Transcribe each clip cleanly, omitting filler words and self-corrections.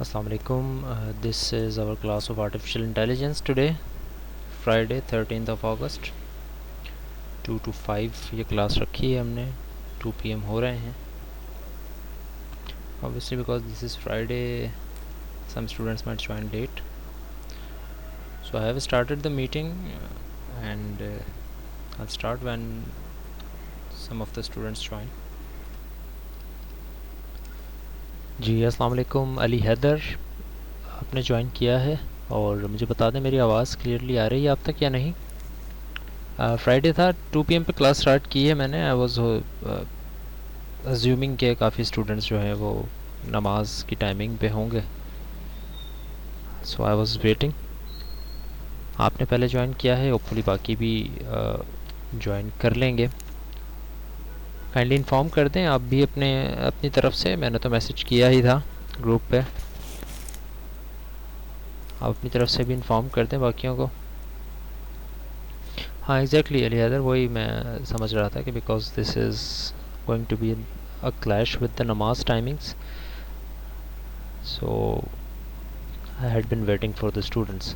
Assalamu alaikum. This is our class of artificial intelligence today, Friday 13th of August 2 to 5 ये class रखी है हमने. 2 PM हो रहे हैं. Obviously because this is Friday, some students might join late. So I have started the meeting and I'll start when some of the students join. जी अस्सलाम वालेकुम. अली हैदर आपने ज्वाइन किया है और मुझे बता दें मेरी आवाज़ क्लियरली आ रही है आप तक या नहीं. फ्राइडे था, 2 PM पे क्लास स्टार्ट की है मैंने. आई वाज अज्यूमिंग के काफ़ी स्टूडेंट्स जो हैं वो नमाज की टाइमिंग पे होंगे, सो आई वाज वेटिंग. आपने पहले ज्वाइन किया है, होपफुली बाकी भी ज्वाइन कर लेंगे. काइंडली इन्फॉर्म कर दें आप भी अपनी तरफ से. मैंने तो मैसेज किया ही था ग्रुप पे, आप अपनी तरफ से भी इन्फॉर्म कर दें बाकियों को. हाँ एग्जैक्टली अली हैदर, वही मैं समझ रहा था कि because this is going to be a clash with the नमाज timings, so I had been waiting for the students.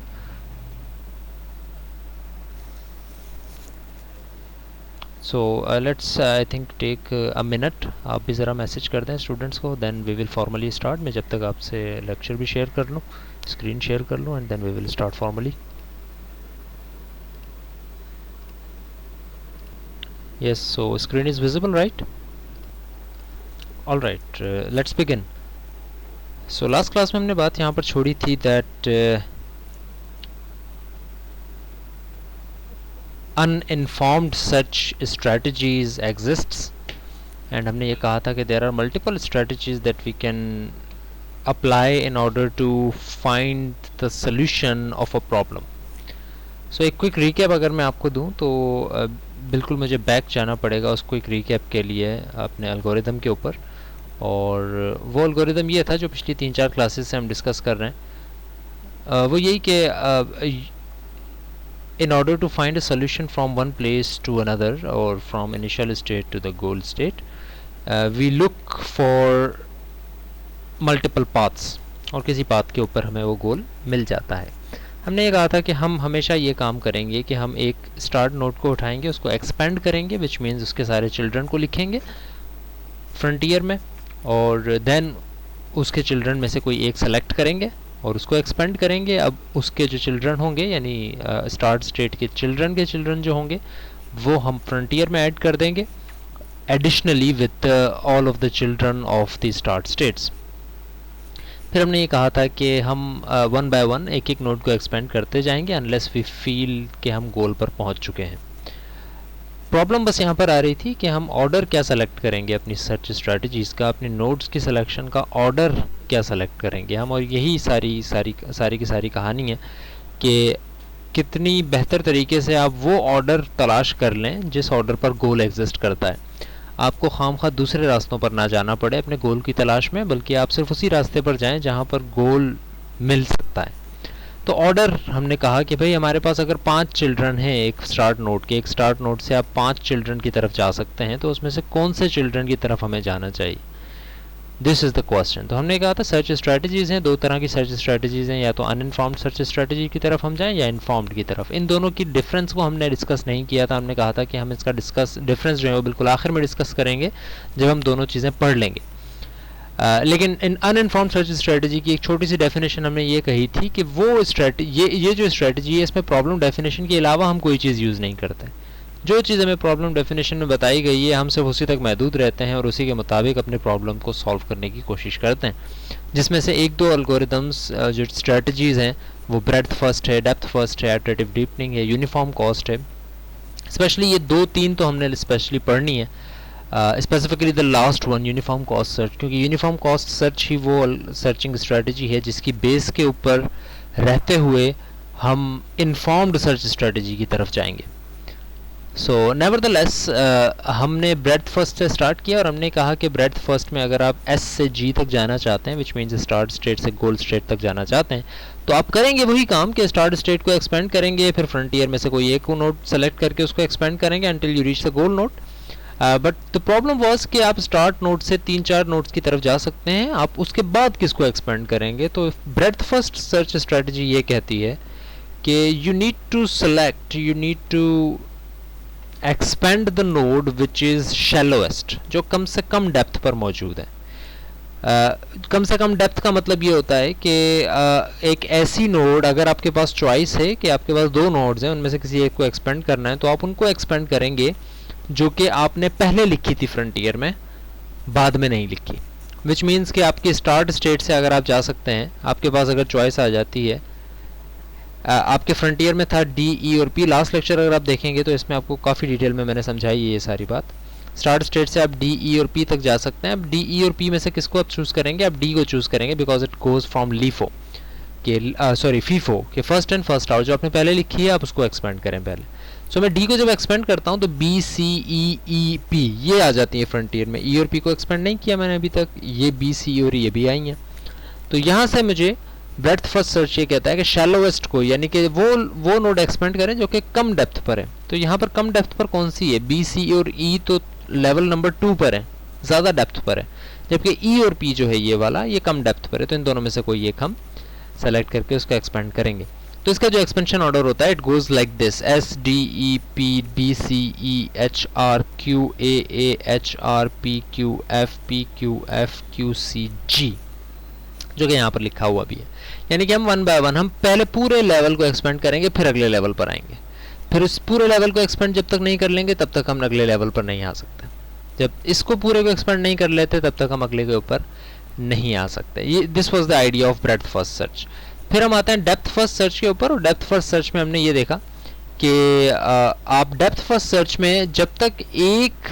So let's I think take a minute. आप भी ज़रा मैसेज कर दें स्टूडेंट्स को, then we will formally start. मैं जब तक आपसे लेक्चर भी शेयर कर लूँ, स्क्रीन शेयर कर लूँ, and then we will start formally. Yes, so screen is visible, right? All right, let's begin. So last class में हमने बात यहाँ पर छोड़ी थी that uninformed search strategies exists, and हमने ये कहा था कि there are multiple strategies that we can apply in order to find the solution of a problem. So एक क्विक रिकैप अगर मैं आपको दूं तो बिल्कुल मुझे बैक जाना पड़ेगा उस क्विक रिकैप के लिए अपने एल्गोरिदम के ऊपर, और वो एल्गोरिदम ये था जो पिछली 3-4 क्लासेस से हम डिस्कस कर रहे हैं. वो यही कि in order to find a solution from one place to another or from initial state to the goal state, we look for multiple paths, और किसी पाथ के ऊपर हमें वो गोल मिल जाता है. हमने ये कहा था कि हम हमेशा ये काम करेंगे कि हम एक स्टार्ट नोड को उठाएंगे, उसको एक्सपेंड करेंगे, विच मीन्स उसके सारे चिल्ड्रन को लिखेंगे फ्रंटियर में, और देन उसके चिल्ड्रन में से कोई एक सेलेक्ट करेंगे और उसको एक्सपेंड करेंगे. अब उसके जो चिल्ड्रन होंगे यानी स्टार्ट स्टेट के चिल्ड्रन जो होंगे वो हम फ्रंटियर में ऐड कर देंगे additionally with all of the children of the start states. फिर हमने ये कहा था कि हम वन बाय वन एक एक नोड को एक्सपेंड करते जाएंगे अनलेस वी फील कि हम गोल पर पहुंच चुके हैं. प्रॉब्लम बस यहाँ पर आ रही थी कि हम ऑर्डर क्या सेलेक्ट करेंगे अपनी सर्च स्ट्रेटजीज़ का, अपनी नोड्स की सिलेक्शन का ऑर्डर क्या सेलेक्ट करेंगे हम. और यही सारी की सारी कहानी है कि कितनी बेहतर तरीके से आप वो ऑर्डर तलाश कर लें जिस ऑर्डर पर गोल एग्जिस्ट करता है. आपको खामखा दूसरे रास्तों पर ना जाना पड़े अपने गोल की तलाश में, बल्कि आप सिर्फ उसी रास्ते पर जाएं जहाँ पर गोल मिल सकता है. तो ऑर्डर हमने कहा कि भाई हमारे पास अगर 5 चिल्ड्रन हैं एक स्टार्ट नोड से आप 5 चिल्ड्रन की तरफ जा सकते हैं, तो उसमें से कौन से चिल्ड्रन की तरफ हमें जाना चाहिए, दिस इज़ द क्वेश्चन. तो हमने कहा था सर्च स्ट्रेटजीज़ हैं, दो तरह की सर्च स्ट्रेटजीज़ हैं, या तो अनइन्फॉर्म्ड सर्च स्ट्रेटजी की तरफ हम जाएं या इन्फॉर्म्ड की तरफ. इन दोनों की डिफरेंस को हमने डिस्कस नहीं किया था. हमने कहा था कि हम इसका डिफरेंस जो है वो बिल्कुल आखिर में डिस्कस करेंगे जब हम दोनों चीज़ें पढ़ लेंगे. लेकिन इन अनइन्फॉर्म्ड सर्च स्ट्रेटजी की एक छोटी सी डेफिनेशन हमने ये कही थी कि वो ये जो स्ट्रेटजी है इसमें प्रॉब्लम डेफिनेशन के अलावा हम कोई चीज़ यूज़ नहीं करते. जो चीज़ हमें प्रॉब्लम डेफिनेशन में बताई गई है हम सिर्फ उसी तक महदूद रहते हैं और उसी के मुताबिक अपने प्रॉब्लम को सॉल्व करने की कोशिश करते हैं, जिसमें से एक दो एल्गोरिदम्स जो स्ट्रेटजीज़ हैं वो ब्रेड्थ फर्स्ट है, डेप्थ फर्स्ट है, इटरेटिव डीपनिंग है, यूनिफॉर्म कॉस्ट है. स्पेशली ये 2-3 तो हमने स्पेशली पढ़नी है. Specifically the last one uniform cost search, क्योंकि यूनिफॉर्म कॉस्ट सर्च ही वो सर्चिंग स्ट्रेटजी है जिसकी बेस के ऊपर रहते हुए हम इन्फॉर्म्ड सर्च स्ट्रेटजी की तरफ जाएंगे. सो नेवरदलेस हमने ब्रेड्थ फर्स्ट से स्टार्ट किया और हमने कहा कि ब्रेड्थ फर्स्ट में अगर आप एस से जी तक जाना चाहते हैं, विच मीन्स स्टार्ट स्टेट से गोल स्टेट तक जाना चाहते हैं, तो आप करेंगे वही काम कि स्टार्ट स्टेट को एक्सपेंड करेंगे, फिर फ्रंटियर में से कोई एक नोड सेलेक्ट करके उसको एक्सपेंड करेंगे until you reach the goal node. But the problem was कि आप स्टार्ट नोड से 3-4 नोड्स की तरफ जा सकते हैं, आप उसके बाद किसको एक्सपेंड करेंगे? तो ब्रेड्थ फर्स्ट सर्च स्ट्रेटजी ये कहती है कि you need to select, you need to expand the node which is shallowest, जो कम से कम डेप्थ पर मौजूद है। कम से कम डेप्थ का मतलब ये होता है कि एक ऐसी नोड, अगर आपके पास चॉइस है कि आपके पास 2 नोड्स हैं, उनमें से किसी एक को एक्सपेंड करना है, तो आप उनको एक्सपेंड करेंगे जो कि आपने पहले लिखी थी फ्रंटियर में, बाद में नहीं लिखी। विच मीन्स कि आपके स्टार्ट स्टेट से अगर आप जा सकते हैं, आपके पास अगर चॉइस आ जाती है, आपके फ्रंटियर में था डी, ई और पी। लास्ट लेक्चर अगर आप देखेंगे तो इसमें आपको काफ़ी डिटेल में मैंने समझाई ये सारी बात। स्टार्ट स्टेट से आप डी, ई और पी तक जा सकते हैं। अब डी, ई और पी में से किसको आप चूज़ करेंगे? आप डी को चूज़ करेंगे, because it goes from LIFO के फीफो के फर्स्ट एंड फर्स्ट आउट, जो आपने पहले लिखी है आप उसको एक्सपेंड करें पहले। सो मैं डी को जब एक्सपेंड करता हूँ तो बी, सी, ई, पी ये आ जाती है फ्रंटियर में। ई और पी को एक्सपेंड नहीं किया मैंने अभी तक, ये बी, सी और ये भी आई हैं। तो यहाँ से मुझे ब्रेड्थ फर्स्ट सर्च ये कहता है कि शैलोवेस्ट को, यानी कि वो नोड एक्सपेंड करें जो कि कम डेप्थ पर है। तो यहाँ पर कम डेप्थ पर कौन सी है? बी, सी और ई तो लेवल नंबर 2 पर है, ज़्यादा डेप्थ पर है, जबकि ई और पी जो है ये वाला, ये कम डेप्थ पर है। तो इन दोनों में से कोई एक हम सेलेक्ट करके उसको एक्सपेंड करेंगे। तो इसका जो एक्सपेंशन ऑर्डर होता है, it goes like this: S, D, E, P, B, C, E, H, R, Q, A, H, R, P, Q, F, Q, C, G, जो कि यहाँ पर लिखा हुआ भी है। यानी कि हम 1 बाय 1 हम पहले पूरे लेवल को एक्सपेंड करेंगे, फिर अगले लेवल पर आएंगे। फिर इस पूरे लेवल को एक्सपेंड जब तक नहीं कर लेंगे तब तक हम अगले लेवल पर नहीं आ सकते। जब इसको पूरे को एक्सपेंड नहीं कर लेते तब तक हम अगले के ऊपर नहीं आ सकते। ये this was the idea of breadth first search. फिर हम आते हैं डेप्थ फर्स्ट सर्च के ऊपर। और डेप्थ फर्स्ट सर्च में हमने ये देखा कि आप डेप्थ फर्स्ट सर्च में जब तक एक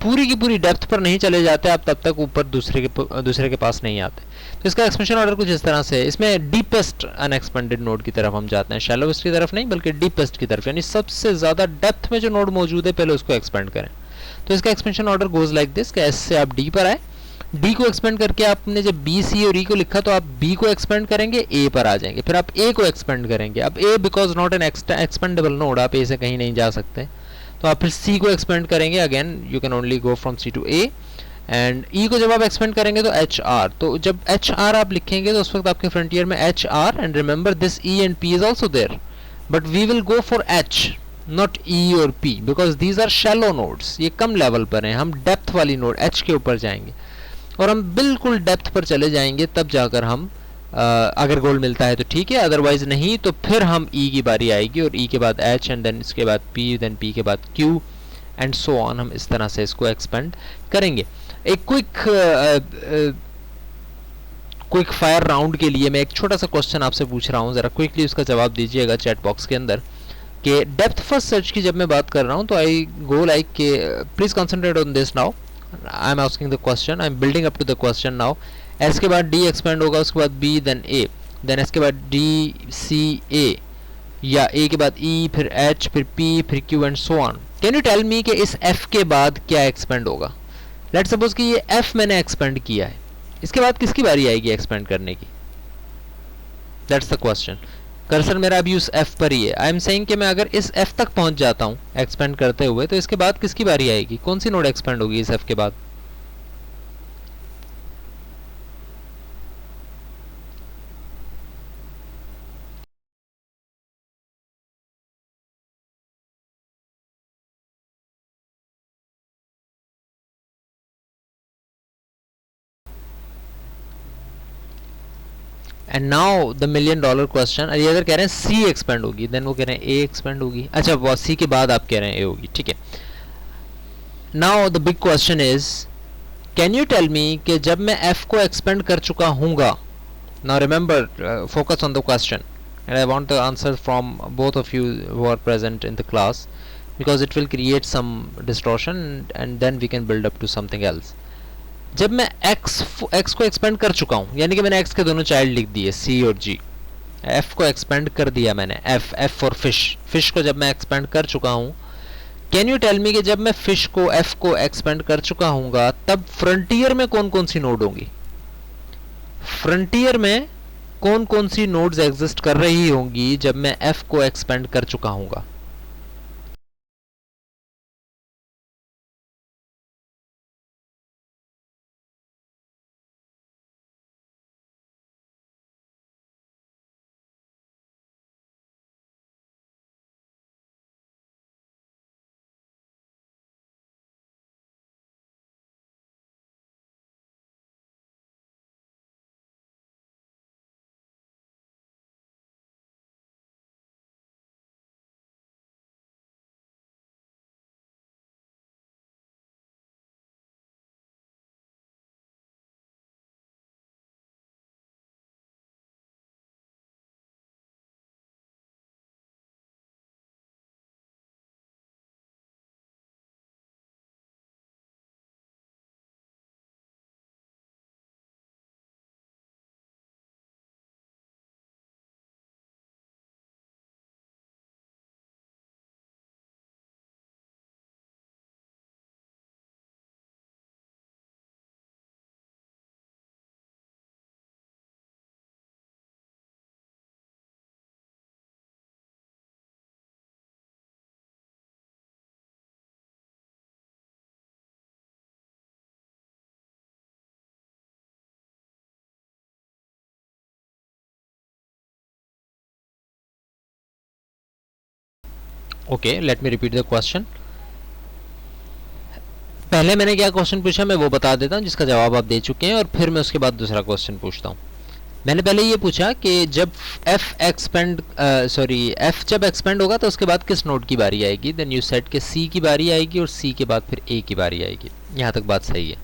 पूरी की पूरी डेप्थ पर नहीं चले जाते, आप तब तक ऊपर दूसरे के पास नहीं आते। तो इसका एक्सपेंशन ऑर्डर कुछ इस तरह से है। इसमें डीपेस्ट अनएक्सपेंडेड नोड की तरफ हम जाते हैं, शैलोवेस्ट की तरफ नहीं बल्कि डीपेस्ट की तरफ, यानी सबसे ज़्यादा डेप्थ में जो नोड मौजूद है पहले उसको एक्सपेंड करें। तो इसका expansion order goes like this कि एस से आप डी पर आए, डी को एक्सपेंड करके आपने जब बी, सी और ई को लिखा तो आप बी को एक्सपेंड करेंगे, ए पर आ जाएंगे, फिर आप ए को एक्सपेंड करेंगे। अब A because not an expandable node, आप ए से कहीं नहीं जा सकते, तो आप फिर सी को एक्सपेंड करेंगे। Again you can only go from C to A. And E को जब आप एक्सपेंड करेंगे तो एच आर, तो जब एच आर आप लिखेंगे तो उस वक्त आपके फ्रंटियर में H R, and remember this E and P is also there, but we will go for H not E और P, because these are shallow nodes, ये कम लेवल पर हैं। हम डेप्थ वाली नोड एच के ऊपर जाएंगे और हम बिल्कुल डेप्थ पर चले जाएंगे, तब जाकर हम अगर गोल्ड मिलता है तो ठीक है, अदरवाइज नहीं तो फिर हम ई की बारी आएगी और ई के बाद एच, एंड देन इसके बाद पी, देन पी के बाद क्यू, एंड सो ऑन। हम इस तरह से इसको एक्सपेंड करेंगे। एक क्विक फायर राउंड के लिए मैं एक छोटा सा क्वेश्चन आपसे पूछ रहा हूँ, ज़रा क्विकली उसका जवाब दीजिएगा चैट बॉक्स के अंदर। कि डेप्थ फर्स्ट सर्च की जब मैं बात कर रहा हूँ तो आई गो लाइक के please concentrate on this now, I am asking the question, I am building up to the question now. S के बाद डी एक्सपेंड होगा, उसके बाद B, then A, then S के बाद डी, सी, ए, या ए के बाद ई, फिर एच, फिर पी, फिर Q, and so on. Can you tell me कि इस एफ के बाद क्या एक्सपेंड होगा? लेट्स सपोज कि ये एफ मैंने एक्सपेंड किया है, इसके बाद किसकी बारी आएगी एक्सपेंड करने की? That's the question. कर्सर मेरा अभी उस एफ पर ही है। आई एम सेइंग कि मैं अगर इस एफ तक पहुंच जाता हूं एक्सपेंड करते हुए, तो इसके बाद किसकी बारी आएगी? कौन सी नोड एक्सपेंड होगी इस एफ के बाद? एंड नाउ द $1,000,000 क्वेश्चन, ये अगर कह रहे हैं सी एक्सपेंड होगी, देन वो कह रहे हैं ए एक्सपेंड होगी। अच्छा, वो सी के बाद आप कह रहे हैं ए होगी, ठीक है। Now the big question is, can you tell me कि जब मैं एफ को एक्सपेंड कर चुका हूँगा, now remember focus on the question and I want the answer from both of you who are present in the class, because it will create some distortion and then we can build up to something else. जब मैं x को expand कर चुका हूं, यानी कि मैंने x के दोनों चाइल्ड लिख दिए c और g, f को एक्सपेंड कर दिया मैंने, f फॉर फिश को जब मैं एक्सपेंड कर चुका हूं, कैन यू टेल मी कि जब मैं फिश को f को एक्सपेंड कर चुका हूँगा तब फ्रंटियर में कौन कौन सी नोड होंगी? फ्रंटियर में कौन कौन सी नोड्स एग्जिस्ट कर रही होंगी जब मैं f को एक्सपेंड कर चुका हूँगा? Okay, let me repeat the question. पहले मैंने क्या क्वेश्चन पूछा मैं वो बता देता हूँ, जिसका जवाब आप दे चुके हैं, और फिर मैं उसके बाद दूसरा क्वेश्चन पूछता हूँ. मैंने पहले ये पूछा कि जब f जब एक्सपेंड होगा तो उसके बाद किस नोड की बारी आएगी. देन यू सेड कि c की बारी आएगी और c के बाद फिर a की बारी आएगी. यहाँ तक बात सही है.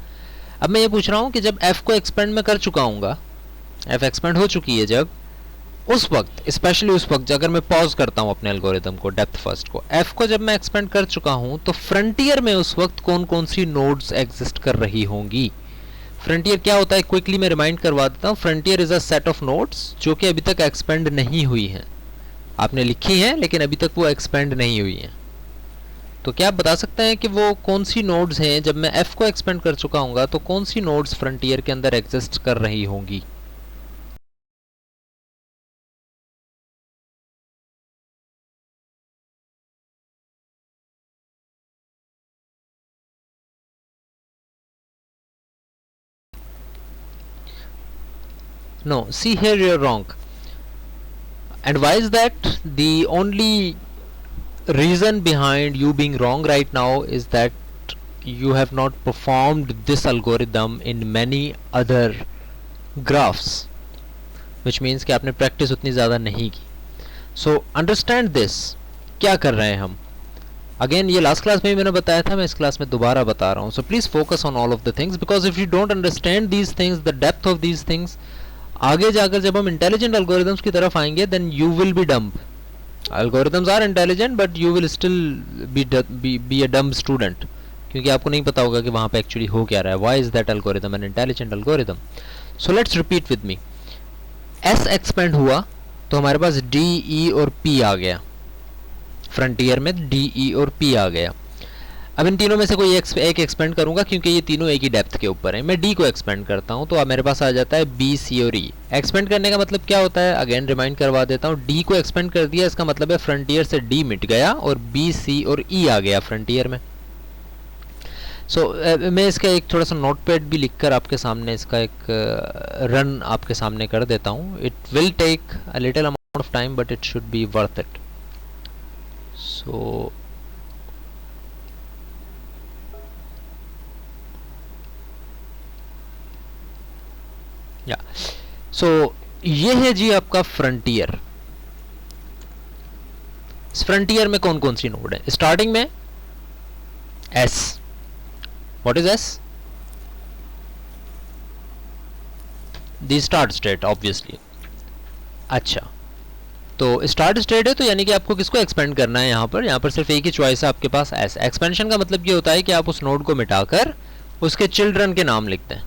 अब मैं ये पूछ रहा हूँ कि जब f को एक्सपेंड मैं कर चुका हूँगा, f एक्सपेंड हो चुकी है जब, उस वक्त, स्पेशली उस वक्त अगर मैं पॉज करता हूँ अपने एल्गोरिदम को, डेप्थ फर्स्ट को, f को जब मैं एक्सपेंड कर चुका हूँ, तो फ्रंटियर में उस वक्त कौन कौन सी नोड्स एग्जिस्ट कर रही होंगी. फ्रंटियर क्या होता है, क्विकली मैं रिमाइंड करवा देता हूँ. Frontier is a set of nodes जो कि अभी तक एक्सपेंड नहीं हुई हैं. आपने लिखी है लेकिन अभी तक वो एक्सपेंड नहीं हुई हैं. तो क्या आप बता सकते हैं कि वो कौन सी नोड्स हैं, जब मैं f को एक्सपेंड कर चुका हूँगा तो कौन सी नोड्स फ्रंटियर के अंदर एग्जिस्ट कर रही होंगी. No, see here you're wrong. And why is that? The only reason behind you being wrong right now is that you have not performed this algorithm in many other graphs, which means कि आपने practice उतनी ज़्यादा नहीं की. So understand this. क्या कर रहे हैं हम. अगेन ये लास्ट क्लास में भी मैंने बताया था, मैं इस क्लास में दोबारा बता रहा हूँ. So please focus on all of the things, because if you don't understand these things, the depth of these things, आगे जाकर जब हम इंटेलिजेंट एल्गोरिथम्स की तरफ आएंगे, then you will be dumb. Algorithms are intelligent but you will still be a dumb student, क्योंकि आपको नहीं पता होगा कि वहाँ पे एक्चुअली हो क्या रहा है. Why is that algorithm an intelligent algorithm. So let's repeat with me. S expand हुआ तो हमारे पास डी, ई और पी आ गया. फ्रंटियर में डी, ई और पी आ गया. अब इन तीनों में से कोई एक एक्सपेंड करूंगा, क्योंकि ये तीनों एक ही डेप्थ के ऊपर हैं. मैं डी को एक्सपेंड करता हूं तो अब मेरे पास आ जाता है बी, सी और ई. एक्सपेंड करने का मतलब क्या होता है, अगेन रिमाइंड करवा देता हूं. डी को एक्सपेंड कर दिया, इसका मतलब है फ्रंटियर से डी मिट गया और बी, सी और ई आ गया फ्रंटियर में. मैं इसका एक थोड़ा सा नोटपैड भी लिखकर आपके सामने इसका एक रन आपके सामने कर देता हूँ. It will take a little amount of time but it should be worth it. So ये है जी आपका फ्रंटियर. इस फ्रंटियर में कौन कौन सी नोड है. स्टार्टिंग में S. What is S? The start state obviously. अच्छा, तो स्टार्ट स्टेट है तो यानी कि आपको किसको एक्सपेंड करना है. यहाँ पर सिर्फ एक ही चॉइस है आपके पास, एस. एक्सपेंशन का मतलब ये होता है कि आप उस नोड को मिटाकर उसके चिल्ड्रन के नाम लिखते हैं.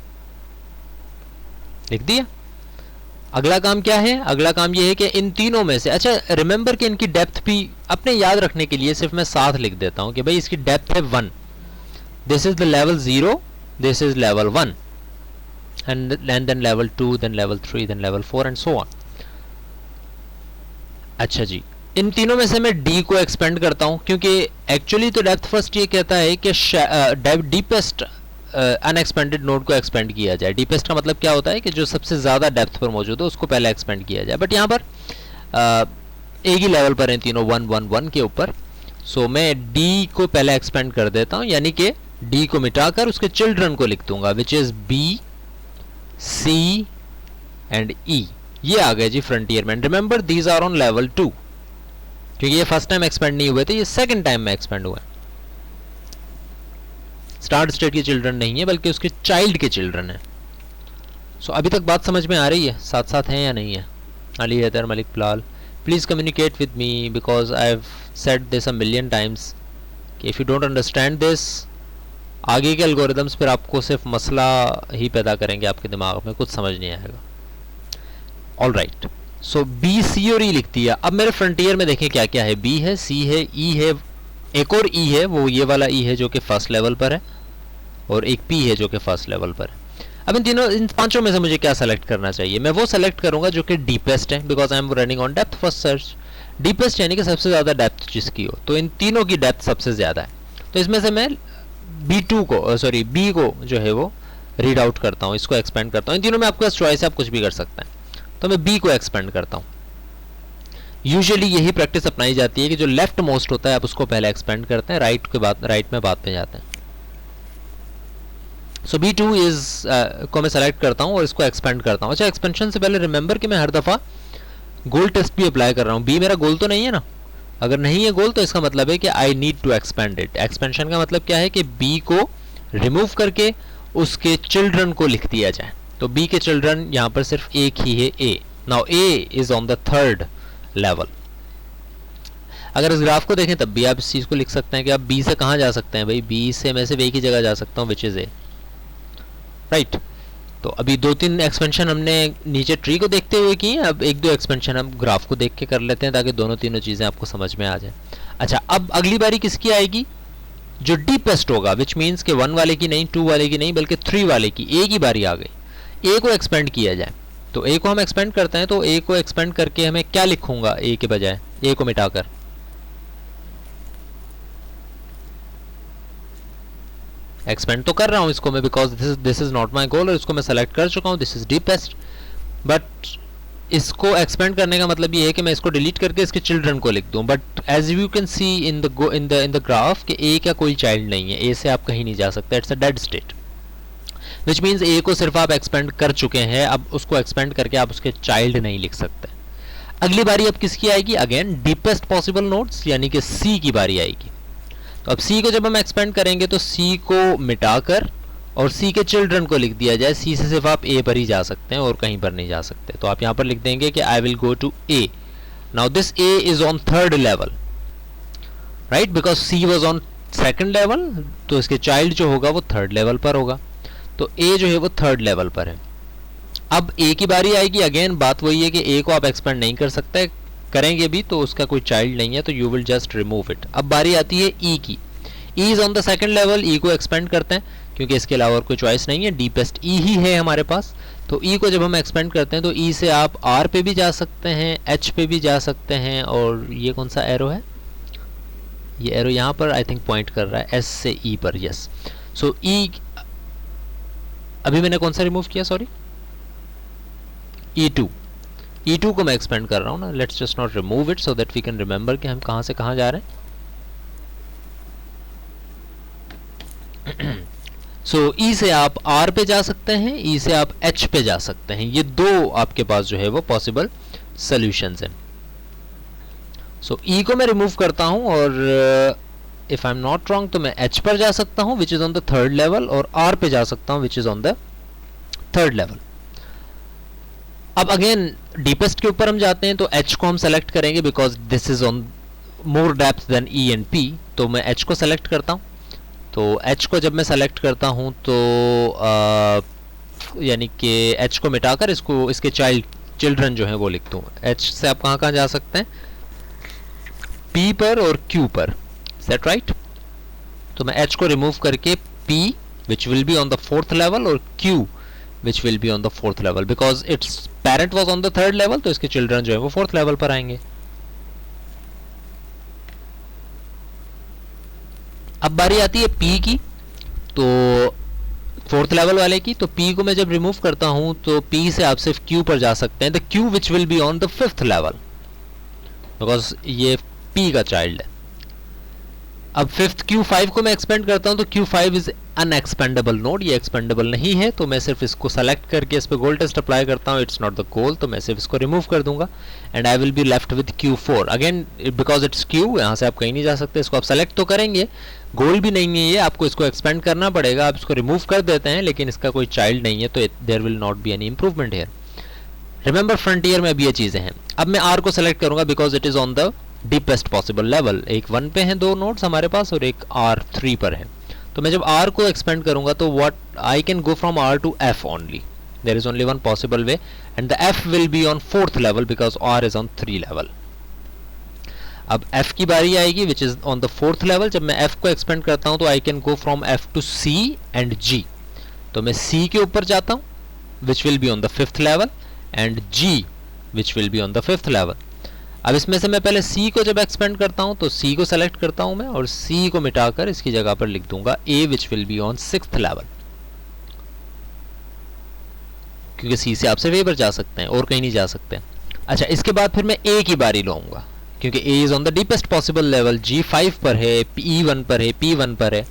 लिख दिया. अगला काम क्या है, अगला काम ये है कि इन तीनों में से, अच्छा रिमेंबर कि इनकी डेप्थ भी अपने याद रखने के लिए सिर्फ मैं साथ लिख देता हूं कि भाई इसकी डेप्थ है 1. This is the level 0, this is level 1, and then level 2, then level 3, then level 4 and so on. अच्छा जी, इन तीनों में से मैं डी को एक्सपेंड करता हूं, क्योंकि एक्चुअली तो डेप्थ फर्स्ट ये कहता है कि डीपेस्ट अनएक्सपेंडेड नोड को एक्सपेंड किया जाए. डीपेस्ट का मतलब क्या होता है कि जो सबसे ज़्यादा डेप्थ पर मौजूद है उसको पहले एक्सपेंड किया जाए. बट यहाँ पर एक ही लेवल पर हैं तीनों, 1 1 1 के ऊपर. सो मैं डी को पहले एक्सपेंड कर देता हूँ, यानी कि डी को मिटाकर उसके चिल्ड्रन को लिख दूंगा, which is B, C and E. ये आ गए जी फ्रंटियर में. Remember these are on level 2, क्योंकि ये फर्स्ट टाइम एक्सपेंड नहीं हुए थे, ये सेकेंड टाइम में एक्सपेंड हुए. स्टार्ट स्टेट के चिल्ड्रन नहीं है बल्कि उसके चाइल्ड के चिल्ड्रन है. सो अभी तक बात समझ में आ रही है, साथ साथ हैं या नहीं है. Ali Haider Malik Bilal, please communicate with me because I have said this a million times कि if you don't understand this, आगे के एल्गोरिदम्स फिर आपको सिर्फ मसला ही पैदा करेंगे आपके दिमाग में, कुछ समझ नहीं आएगा. ऑल राइट, सो बी, सी और ई लिख दिया. अब मेरे फ्रंटियर में देखें क्या क्या है. बी है, सी है, ई है, एक और ई है, वो ये वाला ई है जो कि फर्स्ट लेवल पर है, और एक पी है जो कि फर्स्ट लेवल पर है. अब इन पांचों में से मुझे क्या सेलेक्ट करना चाहिए. मैं वो सेलेक्ट करूंगा जो कि डीपेस्ट है, because I am running on depth first search. Deepest यानी कि सबसे ज़्यादा डेप्थ जिसकी हो, तो इन तीनों की डेप्थ सबसे ज़्यादा है. तो इसमें से मैं बी को जो है वो रीड आउट करता हूँ, इसको एक्सपेंड करता हूँ. इन तीनों में आपके पास चॉइस है, आप कुछ भी कर सकते हैं. तो मैं बी को एक्सपेंड करता हूँ. यूजुअली यही प्रैक्टिस अपनाई जाती है कि जो लेफ्ट मोस्ट होता है आप उसको पहले एक्सपेंड करते हैं, राइट के बाद राइट में बाद में जाते हैं। सो B2 इज को मैं सेलेक्ट करता हूँ और इसको एक्सपेंड करता हूँ। अच्छा, एक्सपेंशन से पहले रिमेंबर कि मैं हर दफ़ा गोल टेस्ट भी अप्लाई कर रहा हूँ। बी मेरा गोल तो नहीं है ना, अगर नहीं है गोल तो इसका मतलब है कि I need to expand it. Expansion का मतलब क्या है कि बी को रिमूव करके उसके चिल्ड्रन को लिख दिया जाए। तो बी के चिल्ड्रन यहाँ पर सिर्फ एक ही है, A. Now A is on the third level. अगर इस ग्राफ को देखें तब भी आप इस चीज़ को लिख सकते हैं कि आप बी से कहाँ जा सकते हैं भाई, बी से मैं सिर्फ एक ही जगह जा सकता हूँ, विच इज़ ए, राइट। तो अभी 2-3 एक्सपेंशन हमने नीचे ट्री को देखते हुए की हैं, अब 1-2 एक्सपेंशन हम ग्राफ को देख के कर लेते हैं ताकि दोनों तीनों चीज़ें आपको समझ में आ जाए। अच्छा, अब अगली बारी किसकी आएगी, जो डीपेस्ट होगा, विच मीन्स के 1 वाले की नहीं, 2 वाले की नहीं, बल्कि 3 वाले की, ए की बारी आ गई। ए को एक्सपेंड किया जाए, तो ए को हम एक्सपेंड करते हैं। तो ए को एक्सपेंड करके हमें क्या लिखूंगा, ए के बजाय, ए को मिटाकर एक्सपेंड तो कर रहा हूं इसको मैं, because this is not my goal, और इसको मैं सेलेक्ट कर चुका हूं, दिस इज डीपेस्ट। बट इसको एक्सपेंड करने का मतलब ये है कि मैं इसको डिलीट करके इसके चिल्ड्रन को लिख दूं। But as you can see in the graph कि ए का कोई चाइल्ड नहीं है, ए से आप कहीं नहीं जा सकते, it's a dead state, which means A को सिर्फ आप एक्सपेंड कर चुके हैं, अब उसको एक्सपेंड करके आप उसके चाइल्ड नहीं लिख सकते। अगली बारी अब किसकी आएगी, अगेन डीपेस्ट पॉसिबल नोड्स यानी कि सी की बारी आएगी। तो अब सी को जब हम एक्सपेंड करेंगे तो सी को मिटाकर और सी के चिल्ड्रन को लिख दिया जाए। सी से सिर्फ आप ए पर ही जा सकते हैं और कहीं पर नहीं जा सकते। तो आप यहाँ पर लिख देंगे कि I will go to A. Now this A is on third level, right, because C was on second level, तो इसके चाइल्ड जो होगा वो थर्ड लेवल पर होगा। तो ए जो है वो थर्ड लेवल पर है। अब ए की बारी आएगी, अगेन बात वही है कि ए को आप एक्सपेंड नहीं कर सकते, करेंगे भी तो उसका कोई चाइल्ड नहीं है, तो you will just remove it. अब बारी आती है ई की, E is on the second level, E को एक्सपेंड करते हैं क्योंकि इसके अलावा और कोई चॉइस नहीं है, डीपेस्ट ई ही है हमारे पास। तो ई को जब हम एक्सपेंड करते हैं तो ई से आप आर पे भी जा सकते हैं, एच पे भी जा सकते हैं, और ये कौन सा एरो है, ये एरो यहाँ पर आई थिंक पॉइंट कर रहा है एस से ई पर, यस। सो ई, अभी मैंने कौन सा रिमूव किया, सॉरी, E2, E2 को मैं एक्सपेंड कर रहा हूँ ना, let's just not remove it so that we can remember कि हम कहाँ से कहाँ जा रहे हैं। सो E से आप R पे जा सकते हैं, E से आप H पे जा सकते हैं, ये दो आपके पास जो है वो पॉसिबल सॉल्यूशंस हैं। सो E को मैं रिमूव करता हूँ और if I am not wrong तो मैं H पर जा सकता हूँ विच is on the third level, और R पे जा सकता हूँ विच is on the third level. अब अगेन डीपेस्ट के ऊपर हम जाते हैं, तो H को हम सेलेक्ट करेंगे because this is on more depth than E and P, तो मैं H को सेलेक्ट करता हूँ। तो H को जब मैं सेलेक्ट करता हूँ तो यानी कि H को मिटाकर इसको इसके चिल्ड्रन जो हैं वो लिख दूँ। H से आप कहाँ कहाँ जा सकते हैं, P पर और Q पर, सेट राइट। तो मैं H को रिमूव करके P which will be on the fourth level और Q which will be on the fourth level because its parent was on the third level, तो इसके children जो है वो fourth level पर आएंगे। अब बारी आती है P की, तो फोर्थ लेवल वाले की। तो P को मैं जब रिमूव करता हूं तो P से आप सिर्फ Q पर जा सकते हैं, the Q which will be on the fifth level because ये P का चाइल्ड है। अब फिफ्थ Q5 को मैं एक्सपेंड करता हूं तो Q5 इज अनएक्सपेंडेबल नोड, ये एक्सपेंडेबल नहीं है, तो मैं सिर्फ इसको सेलेक्ट करके इस पे गोल टेस्ट अप्लाई करता हूं, इट्स नॉट द गोल, तो मैं सिर्फ इसको रिमूव कर दूंगा and I will be left with Q4 again because it's Q, यहाँ से आप कहीं नहीं जा सकते। इसको आप सेलेक्ट तो करेंगे, गोल भी नहीं है ये, आपको इसको एक्सपेंड करना पड़ेगा। आप इसको रिमूव कर देते हैं लेकिन इसका कोई चाइल्ड नहीं है, तो there will not be any improvement here. Remember frontier में अभी ये चीजें हैं। अब मैं R को सेलेक्ट करूंगा because it is on the deepest possible level, एक 1 पे हैं 2 नोड्स हमारे पास और एक R3 पर है। तो मैं जब R को एक्सपेंड करूंगा तो what I can go from R to F only, there is only one possible way and the F will be on fourth level because R is on 3 level. अब F की बारी आएगी which is on the fourth level. जब मैं F को expand करता हूं तो I can go from F to C and G, तो मैं C के ऊपर जाता हूं which will be on the fifth level and G which will be on the fifth level. अब इसमें से मैं पहले C को जब एक्सपेंड करता हूं तो C को सेलेक्ट करता हूं मैं और C को मिटाकर इसकी जगह पर लिख दूंगा A which will be on sixth level, क्योंकि C से आप सिर्फ A पर जा सकते हैं और कहीं नहीं जा सकते। अच्छा, इसके बाद फिर मैं ए की बारी लूंगा, क्योंकि A is on the deepest possible level, G5 पर है, E1 पर है, P1 पर है।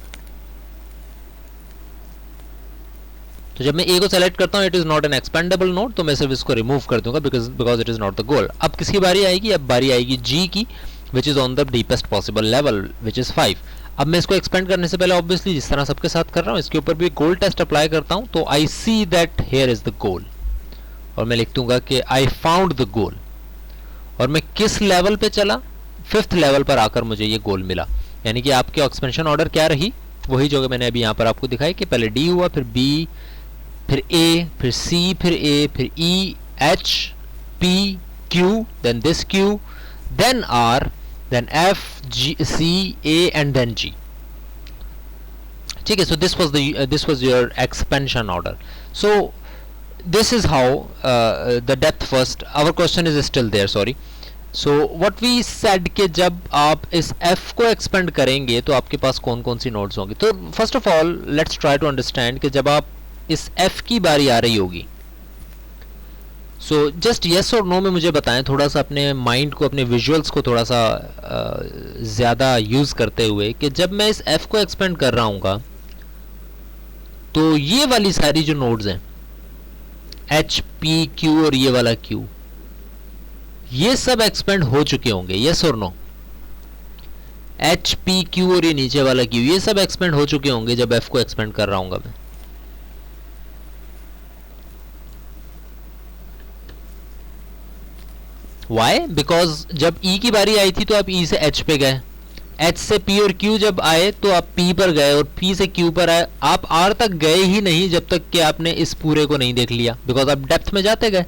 तो जब मैं ए को सेलेक्ट करता हूं, it is not an expandable node, तो मैं सिर्फ इसको रिमूव कर दूंगा because it is not the goal. अब किसकी बारी आएगी? अब बारी आएगी जी की, which is on the deepest possible level, which is 5। अब मैं इसको एक्सपेंड करने से पहले ऑब्वियसली जिस तरह सबके साथ कर रहा हूं, इसके ऊपर भी गोल टेस्ट अप्लाई करता हूं, तो I see that here is the goal, और मैं लिख दूंगा कि आई फाउंड द गोल। और मैं किस लेवल पे चला? 5th लेवल पर आकर मुझे ये गोल मिला। यानी कि आपके एक्सपेंशन ऑर्डर क्या रही? वही जो मैंने अभी यहाँ पर आपको दिखाई कि पहले डी हुआ, फिर बी, फिर ए, फिर सी, फिर ए, फिर E, H, P, Q, then this Q, then R, then F, G, C, A and then G. ठीक है, so this was your expansion order. So this is how the depth first, our question is still there, sorry. So what we said कि जब आप इस f को expand करेंगे तो आपके पास कौन कौन सी नोड्स होंगी। तो first of all let's try to understand कि जब आप इस f की बारी आ रही होगी, so just yes और no में मुझे बताएं, थोड़ा सा अपने माइंड को, अपने विजुअल्स को थोड़ा सा ज़्यादा यूज़ करते हुए, कि जब मैं इस f को expand कर रहा हूँगा तो ये वाली सारी जो नोड्स हैं H, P, Q और ये वाला Q, ये सब एक्सपेंड हो चुके होंगे, यस और नो? H, P, Q और ये नीचे वाला Q, ये सब एक्सपेंड हो चुके होंगे जब F को एक्सपेंड कर रहा हूंगा मैं। Why? बिकॉज जब E की बारी आई थी तो आप E से H पे गए, H से P और Q जब आए तो आप P पर गए, और P से Q पर आए। आप R तक गए ही नहीं जब तक कि आपने इस पूरे को नहीं देख लिया, बिकॉज आप डेप्थ में जाते गए,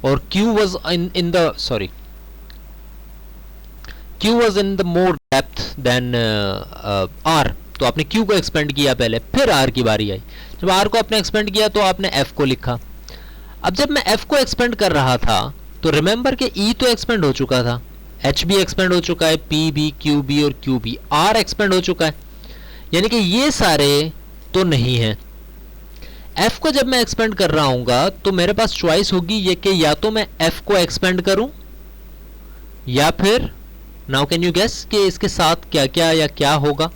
और Q was in the sorry Q was in the more depth than R, तो आपने Q को एक्सपेंड किया पहले, फिर R की बारी आई। जब R को आपने एक्सपेंड किया तो आपने F को लिखा। अब जब मैं F को एक्सपेंड कर रहा था तो रिमेंबर कि E तो एक्सपेंड हो चुका था, H भी एक्सपेंड हो चुका है, P भी, Q भी और Q भी, R एक्सपेंड हो चुका है, यानी कि ये सारे तो नहीं हैं। F को जब मैं एक्सपेंड कर रहा हूँगा तो मेरे पास चॉइस होगी ये कि या तो मैं F को एक्सपेंड करूं, या फिर नाउ कैन यू गेस कि इसके साथ क्या क्या या क्या होगा।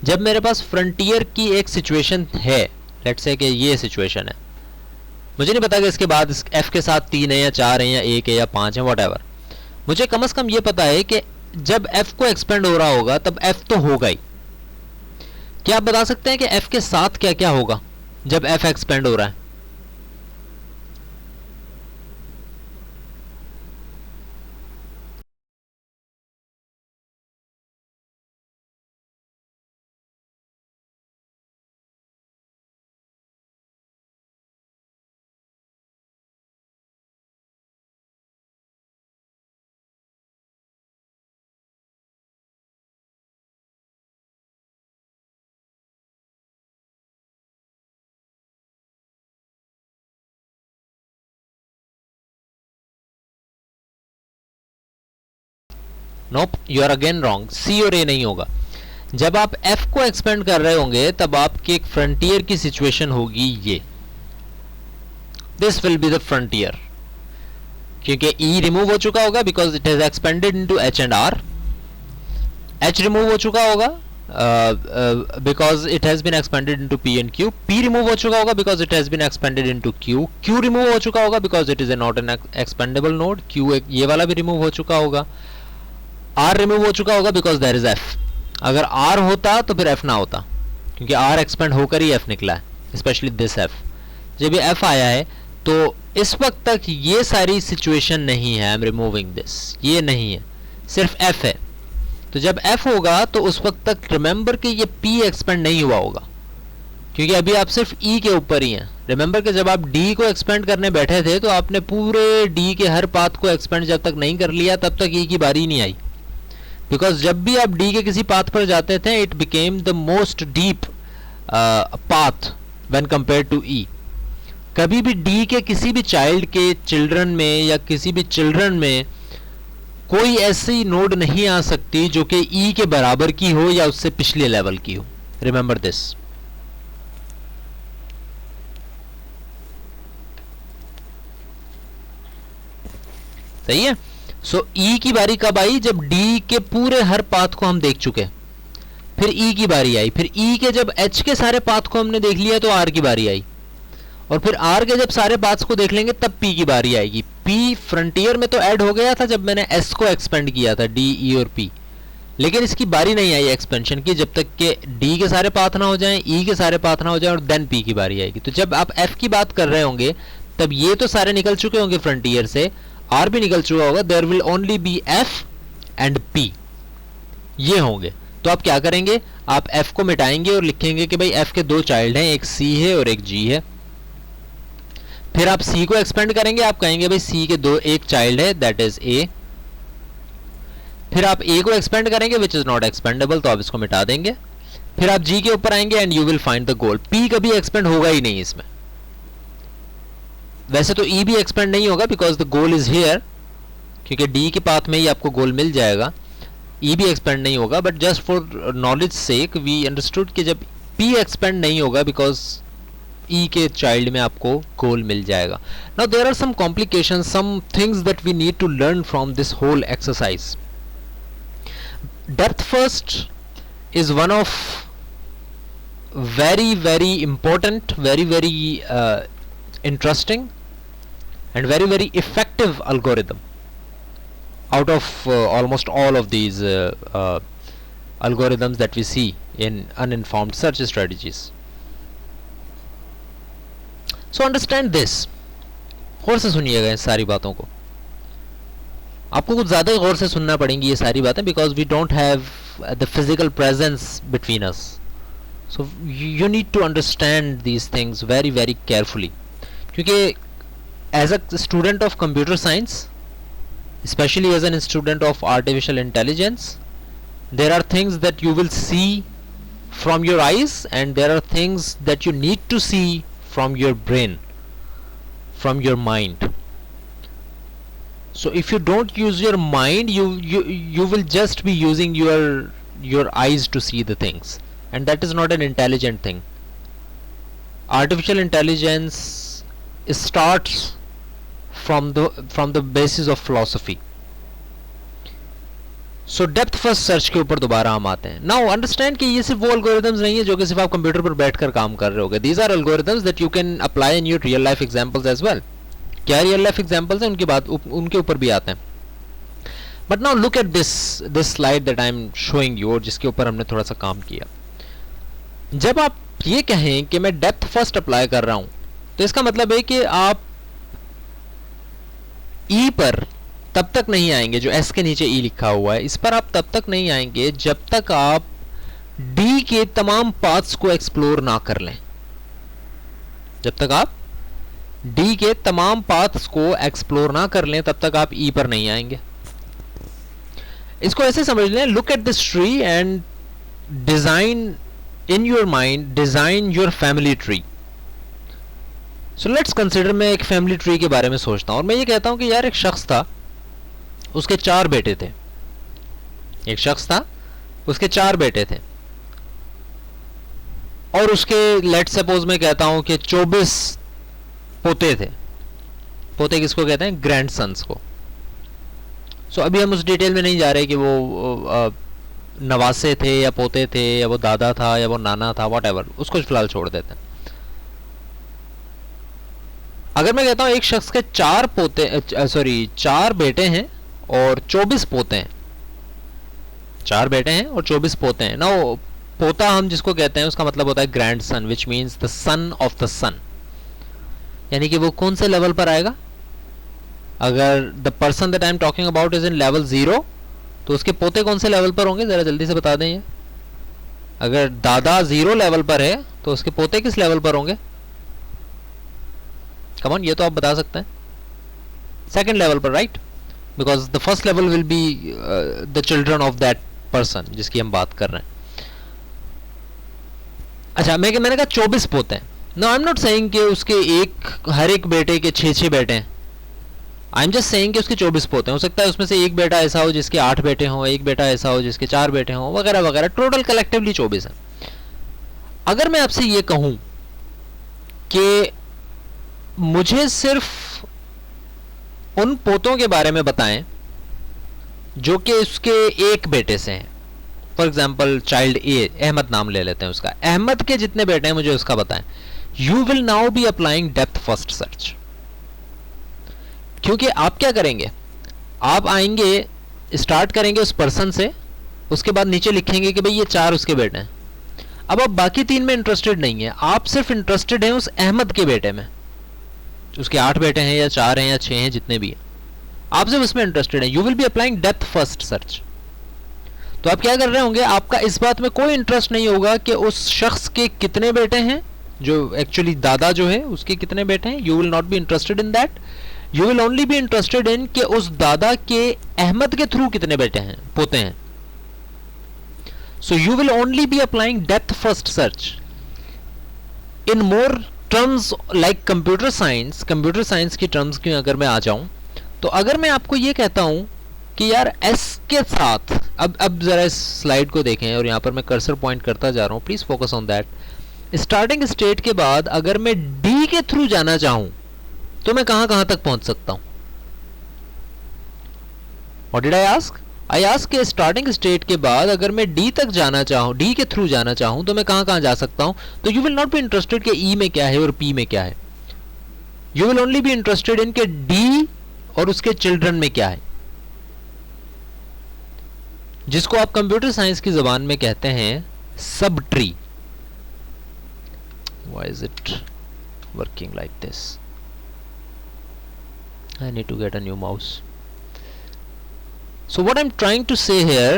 जब मेरे पास फ्रंटियर की एक सिचुएशन है, लेट्स से कि ये सिचुएशन है, मुझे नहीं पता कि इसके बाद F के साथ 3 है या 4 है या 1 है या 5 है, व्हाटएवर, मुझे कम से कम ये पता है कि जब F को एक्सपेंड हो रहा होगा तब F तो होगा ही। क्या आप बता सकते हैं कि F के साथ क्या क्या होगा जब F एक्सपेंड हो रहा है? नोप, यू आर अगेन रॉन्ग, सी और ए नहीं होगा। जब आप F को एक्सपेंड कर रहे होंगे तब आपकी एक फ्रंटियर की सिचुएशन होगी ये, this will be the frontier, क्योंकि E रिमूव हो चुका होगा because it has expanded into H and R, H remove हो चुका होगा because it has been expanded into P and Q, P remove हो चुका होगा because it has been expanded into Q, Q remove हो चुका होगा because it is not an expandable node, Q ये वाला भी रिमूव हो चुका होगा, R रिमूव हो चुका होगा बिकॉज देयर इज F। अगर R होता तो फिर F ना होता, क्योंकि R एक्सपेंड होकर ही F निकला है, स्पेशली दिस F। जब ये F आया है तो इस वक्त तक ये सारी सिचुएशन नहीं है, आई एम रिमूविंग दिस, ये नहीं है, सिर्फ F है। तो जब F होगा तो उस वक्त तक रिमेंबर कि ये P एक्सपेंड नहीं हुआ होगा, क्योंकि अभी आप सिर्फ E के ऊपर ही हैं। रिमेंबर कि जब आप D को एक्सपेंड करने बैठे थे तो आपने पूरे D के हर पाथ को एक्सपेंड जब तक नहीं कर लिया तब तक E की बारी नहीं आई, बिकॉज जब भी आप D के किसी पाथ पर जाते थे it became the most deep path when compare to E। कभी भी D के किसी भी चाइल्ड के चिल्ड्रन में या किसी भी चिल्ड्रन में कोई ऐसी नोड नहीं आ सकती जो कि E के बराबर की हो या उससे पिछले लेवल की हो, रिमेंबर दिस। सही है। सो ई की बारी कब आई? जब डी के पूरे हर पाथ को हम देख चुके, फिर ई की बारी आई, फिर ई के जब एच के सारे पाथ को हमने देख लिया तो आर की बारी आई, और फिर आर के जब सारे पाथ्स को देख लेंगे तब पी की बारी आएगी। पी फ्रंटियर में तो ऐड हो गया था जब मैंने एस को एक्सपेंड किया था, डी ई और पी, लेकिन इसकी बारी नहीं आई एक्सपेंशन की जब तक कि डी के सारे पाथ ना हो जाएं, ई के सारे पाथ ना हो जाएं, और देन पी की बारी आएगी। तो जब आप एफ की बात कर रहे होंगे तब ये तो सारे निकल चुके होंगे फ्रंटियर से, आर भी निकल चुका होगा, there will only be F and P, ये होंगे। तो आप क्या करेंगे? आप एफ को मिटाएंगे और लिखेंगे कि भाई एफ के दो चाइल्ड हैं, एक सी है और एक जी है। फिर आप सी को एक्सपेंड करेंगे, आप कहेंगे भाई सी के दो एक चाइल्ड है, दैट इज ए। फिर आप ए को एक्सपेंड करेंगे विच इज नॉट एक्सपेंडेबल, तो आप इसको मिटा देंगे। फिर आप जी के ऊपर आएंगे and you will find the goal. P कभी एक्सपेंड होगा ही नहीं इसमें, वैसे तो ई भी एक्सपेंड नहीं होगा because the goal is here, क्योंकि डी के पाथ में ही आपको गोल मिल जाएगा। ई भी एक्सपेंड नहीं होगा, but just for knowledge sake we understood कि जब पी एक्सपेंड नहीं होगा बिकॉज ई के चाइल्ड में आपको गोल मिल जाएगा। Now there are some complications, some things that we need to learn from this whole exercise. Depth first is one of very important, very interesting and very effective algorithm out of almost all of these algorithms that we see in uninformed search strategies. So understand this, गौर से सुनिएगा इस सारी बातों को, आपको कुछ ज़्यादा ही गौर से सुनना पड़ेंगी ये सारी बातें, because we don't have the physical presence between us, so you need to understand these things very carefully, क्योंकि as a student of computer science, especially as a student of artificial intelligence, there are things that you will see from your eyes and there are things that you need to see from your brain, from your mind. So if you don't use your mind, you will just be using your eyes to see the things, and that is not an intelligent thing. Artificial intelligence starts from the basis of philosophy. So depth first search के ऊपर दोबारा हम आते हैं. Now understand कि ये सिर्फ वो algorithms नहीं है जो कि सिर्फ आप कंप्यूटर पर बैठकर काम कर रहे होगे. These are algorithms that you can apply in your real life examples as well. क्या रियल लाइफ एग्जांपल्स हैं उनकी बात उनके ऊपर भी आते हैं. But now look at this slide that I am showing you, और जिसके ऊपर हमने थोड़ा सा काम किया. जब आप ये कहें कि मैं डेप्थ फर्स्ट अप्लाई कर रहा हूं, तो इसका मतलब है कि आप ई पर तब तक नहीं आएंगे, जो एस के नीचे ई लिखा हुआ है इस पर आप तब तक नहीं आएंगे जब तक आप डी के तमाम पाथ्स को एक्सप्लोर ना कर लें. जब तक आप डी के तमाम पाथ्स को एक्सप्लोर ना कर लें तब तक आप ई पर नहीं आएंगे. इसको ऐसे समझ लें, look at this tree and design in your mind, design your family tree. So let's consider, मैं एक फैमिली ट्री के बारे में सोचता हूं और मैं ये कहता हूं कि यार एक शख्स था, उसके 4 बेटे थे. एक शख्स था, उसके 4 बेटे थे, और उसके लेट्स सपोज मैं कहता हूं कि 24 पोते थे. पोते किसको कहते हैं? ग्रैंड सन्स को. सो अभी हम उस डिटेल में नहीं जा रहे कि वो नवासे थे या पोते थे या वो दादा था या वो नाना था, व्हाटएवर, उसको फिलहाल छोड़ देते हैं. अगर मैं कहता हूं एक शख्स के 4 बेटे हैं और 24 पोते हैं. 4 बेटे हैं और 24 पोते हैं. ना पोता हम जिसको कहते हैं उसका मतलब होता है grandson, which means the son of the son. यानी कि वो कौन से लेवल पर आएगा? अगर the person that I am talking about is in level 0, तो उसके पोते कौन से लेवल पर होंगे? जरा जल्दी से बता दें ये. अगर दादा 0 लेवल पर है तो उसके पोते किस लेवल पर होंगे? कम ऑन, ये तो आप बता सकते हैं. सेकंड लेवल पर, right? Because the first level will be the children of that person जिसकी हम बात कर रहे हैं. अच्छा, मैंने कहा 24 पोते हैं. No, I am not saying कि उसके हर एक बेटे के 6 बेटे हैं. आई एम जस्ट सेइंग कि उसके 24 पोते हैं. हो सकता है उसमें से एक बेटा ऐसा हो जिसके 8 बेटे हों, एक बेटा ऐसा हो जिसके 4 बेटे हों, वगैरह वगैरह. टोटल कलेक्टिवली 24 है. अगर मैं आपसे ये कहूं कि मुझे सिर्फ उन पोतों के बारे में बताएं जो कि उसके एक बेटे से हैं। For example child a, Ahmad नाम ले लेते हैं उसका, अहमद के जितने बेटे हैं मुझे उसका बताएं। You will now be applying depth first search. क्योंकि आप क्या करेंगे, आप आएंगे, स्टार्ट करेंगे उस पर्सन से, उसके बाद नीचे लिखेंगे कि भाई ये 4 उसके बेटे हैं। अब आप बाकी 3 में इंटरेस्टेड नहीं है, आप सिर्फ इंटरेस्टेड हैं उस अहमद के बेटे में, उसके 8 बेटे हैं या 4 हैं या 6 हैं, जितने भी हैं, आप सिर्फ उसमें इंटरेस्टेड हैं। You will B applying depth first search. तो आप क्या कर रहे होंगे, आपका इस बात में कोई इंटरेस्ट नहीं होगा कि उस शख्स के कितने बेटे हैं, जो एक्चुअली दादा जो है उसके कितने बेटे हैं। You will not be interested in that, you will only be interested in कि उस दादा के अहमद के थ्रू कितने बेटे हैं, पोते हैं। So you will only be applying depth first search in more terms like computer science. Computer science की टर्म्स की अगर मैं आ जाऊं, तो अगर मैं आपको ये कहता हूं कि यार एस के साथ, अब जरा इस स्लाइड को देखें और यहां पर मैं कर्सर पॉइंट करता जा रहा हूं, please focus on that. Starting state के बाद अगर मैं डी के थ्रू जाना चाहूं तो मैं कहां तक पहुंच सकता हूं। What did I ask? I ask के स्टार्टिंग स्टेट के बाद अगर मैं डी तक जाना चाहूं, डी के थ्रू जाना चाहूं, तो मैं कहां जा सकता हूं। तो you will not be interested कि ई में क्या है और पी में क्या है। You will only be interested in के डी और उसके चिल्ड्रन में क्या है, जिसको आप कंप्यूटर साइंस की जबान में कहते हैं sub tree. Why is it working like this? I need to get a new mouse. So what I'm trying to say here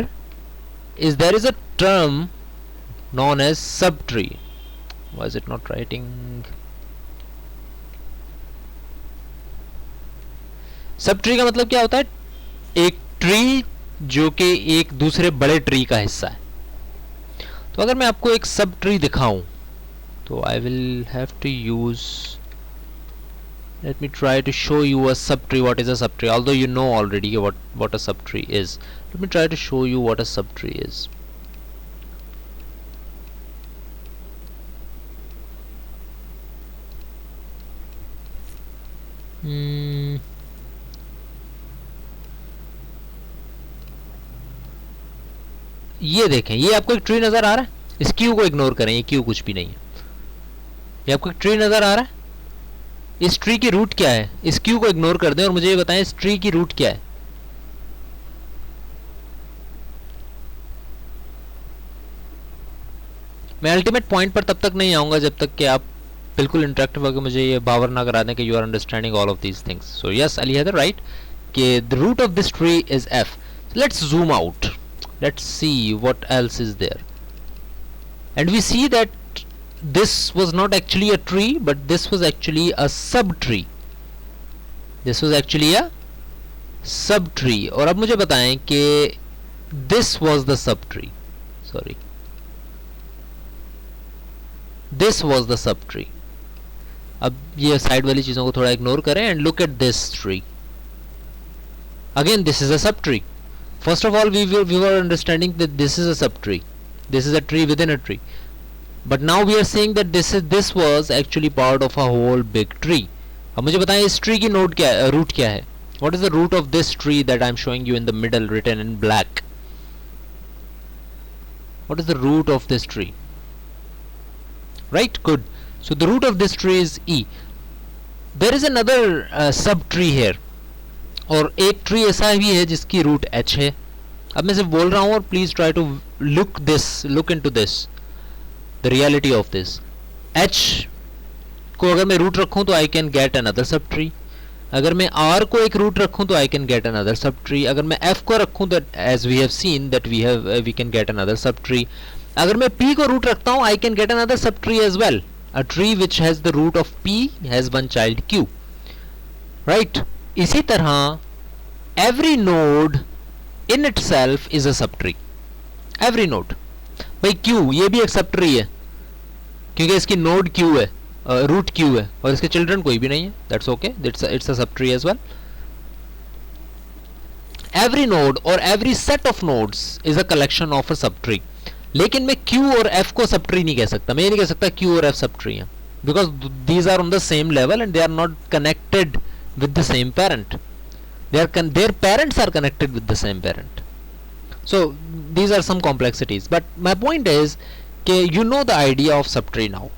is there is a term known as subtree. Why is it not writing? Subtree का मतलब क्या होता है? एक tree जो कि एक दूसरे बड़े ट्री का हिस्सा है। तो अगर मैं आपको एक सब ट्री दिखाऊं, so I will have to use, let me try to show you a subtree. What is a subtree? Although you know already what a subtree is, let me try to show you what a subtree is. ये देखें, ये आपको एक tree नजर आ रहा है। इस Q को इग्नोर करें, ये क्यू कुछ भी नहीं है। ये आपको एक ट्री नजर आ रहा है। इस ट्री की रूट क्या है? इस क्यू को इग्नोर कर दें और मुझे ये बताएं इस ट्री की रूट क्या है। मैं अल्टीमेट पॉइंट पर तब तक नहीं आऊंगा जब तक कि आप बिल्कुल इंटरेक्टिव होकर मुझे ये बावर ना करा दें कि you are understanding all of these things. So yes, Ali Haider right कि the root of this tree is F. Let's zoom out, let's see what else is there, and we see that this was not actually a tree, but this was actually a subtree. This was actually a subtree. और अब मुझे बताएं कि this was the subtree. Sorry, this was the subtree. अब ये side वाली चीजों को थोड़ा इग्नोर करें and look at this tree. Again, this is a subtree. First of all, we were understanding that this is a subtree. This is a tree within a tree. But now we are saying that this was actually part of a whole big tree. अब मुझे बताएं इस tree की node क्या है, root क्या है? What is the root of this tree that I am showing you in the middle, written in black? What is the root of this tree? Right, good. So the root of this tree is E. There is another subtree here. और एक tree ऐसा भी है जिसकी root H है। अब मैं सिर्फ बोल रहा हूँ और please try to look into this, the reality of this. H को अगर मैं रूट रखूं तो I can get another subtree. अगर मैं R को एक रूट रखूं तो I can get another subtree. अगर मैं F को रखूं तो as we have seen that we can get another subtree. अगर मैं P को रूट रखता हूं I can get another subtree as well. A tree which has the root of P has one child Q. Right? इसी तरह every node in itself is a subtree. Every node. भाई Q ये भी एक sub tree है क्योंकि इसकी node Q है, रूट Q है और इसके चिल्ड्रन कोई भी नहीं है। That's okay, it's a sub tree as well. Every node और every set of nodes is a collection of a sub tree. लेकिन मैं Q और F को सब ट्री नहीं कह सकता। मैं ये नहीं कह सकता Q और F सब ट्री हैं because these are on the same level and they are not connected with the same parent. their parents are connected with the same parent. So these are some complexities, but my point is okay, you know the idea of subtree now.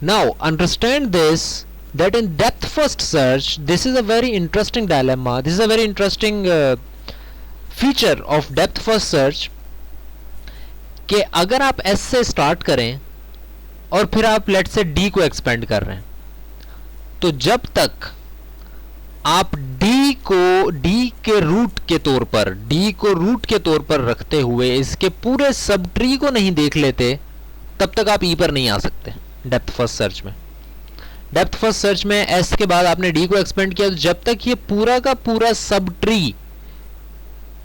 Now understand this, that in depth first search, this is a very interesting dilemma, this is a very interesting feature of depth first search, कि अगर आप S से start करें और फिर आप late से D को एक्सपेंड कर रहे हैं, तो जब तक आप D के रूट के तौर पर, D को रूट के तौर पर रखते हुए इसके पूरे सब ट्री को नहीं देख लेते, तब तक आप E पर नहीं आ सकते डेप्थ फर्स्ट सर्च में. डेप्थ फर्स्ट सर्च में S के बाद आपने D को एक्सपेंड किया, तो जब तक ये पूरा का पूरा सब ट्री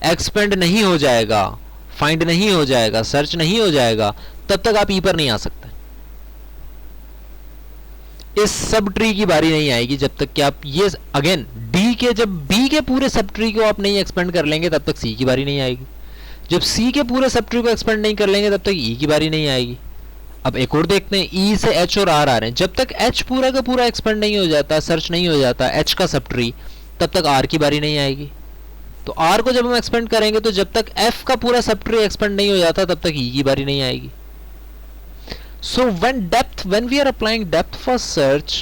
एक्सपेंड नहीं हो जाएगा, फाइंड नहीं हो जाएगा, सर्च नहीं हो जाएगा, तब तक आप E पर नहीं आ सकते. इस सब ट्री की बारी नहीं आएगी जब तक कि आप ये अगेन डी के, जब बी के पूरे सब ट्री को आप नहीं एक्सपेंड कर लेंगे तब तक सी की बारी नहीं आएगी. जब सी के पूरे सब ट्री को एक्सपेंड नहीं कर लेंगे तब तक ई की बारी नहीं आएगी. अब एक और देखते हैं, ई से एच और आर आ रहे हैं, जब तक एच पूरा का पूरा एक्सपेंड नहीं हो जाता, सर्च नहीं हो जाता एच का सब ट्री, तब तक आर की बारी नहीं आएगी. तो आर को जब हम एक्सपेंड करेंगे तो जब तक एफ का पूरा सब ट्री एक्सपेंड नहीं हो जाता तब तक ई की बारी नहीं आएगी. So when we are applying depth first search,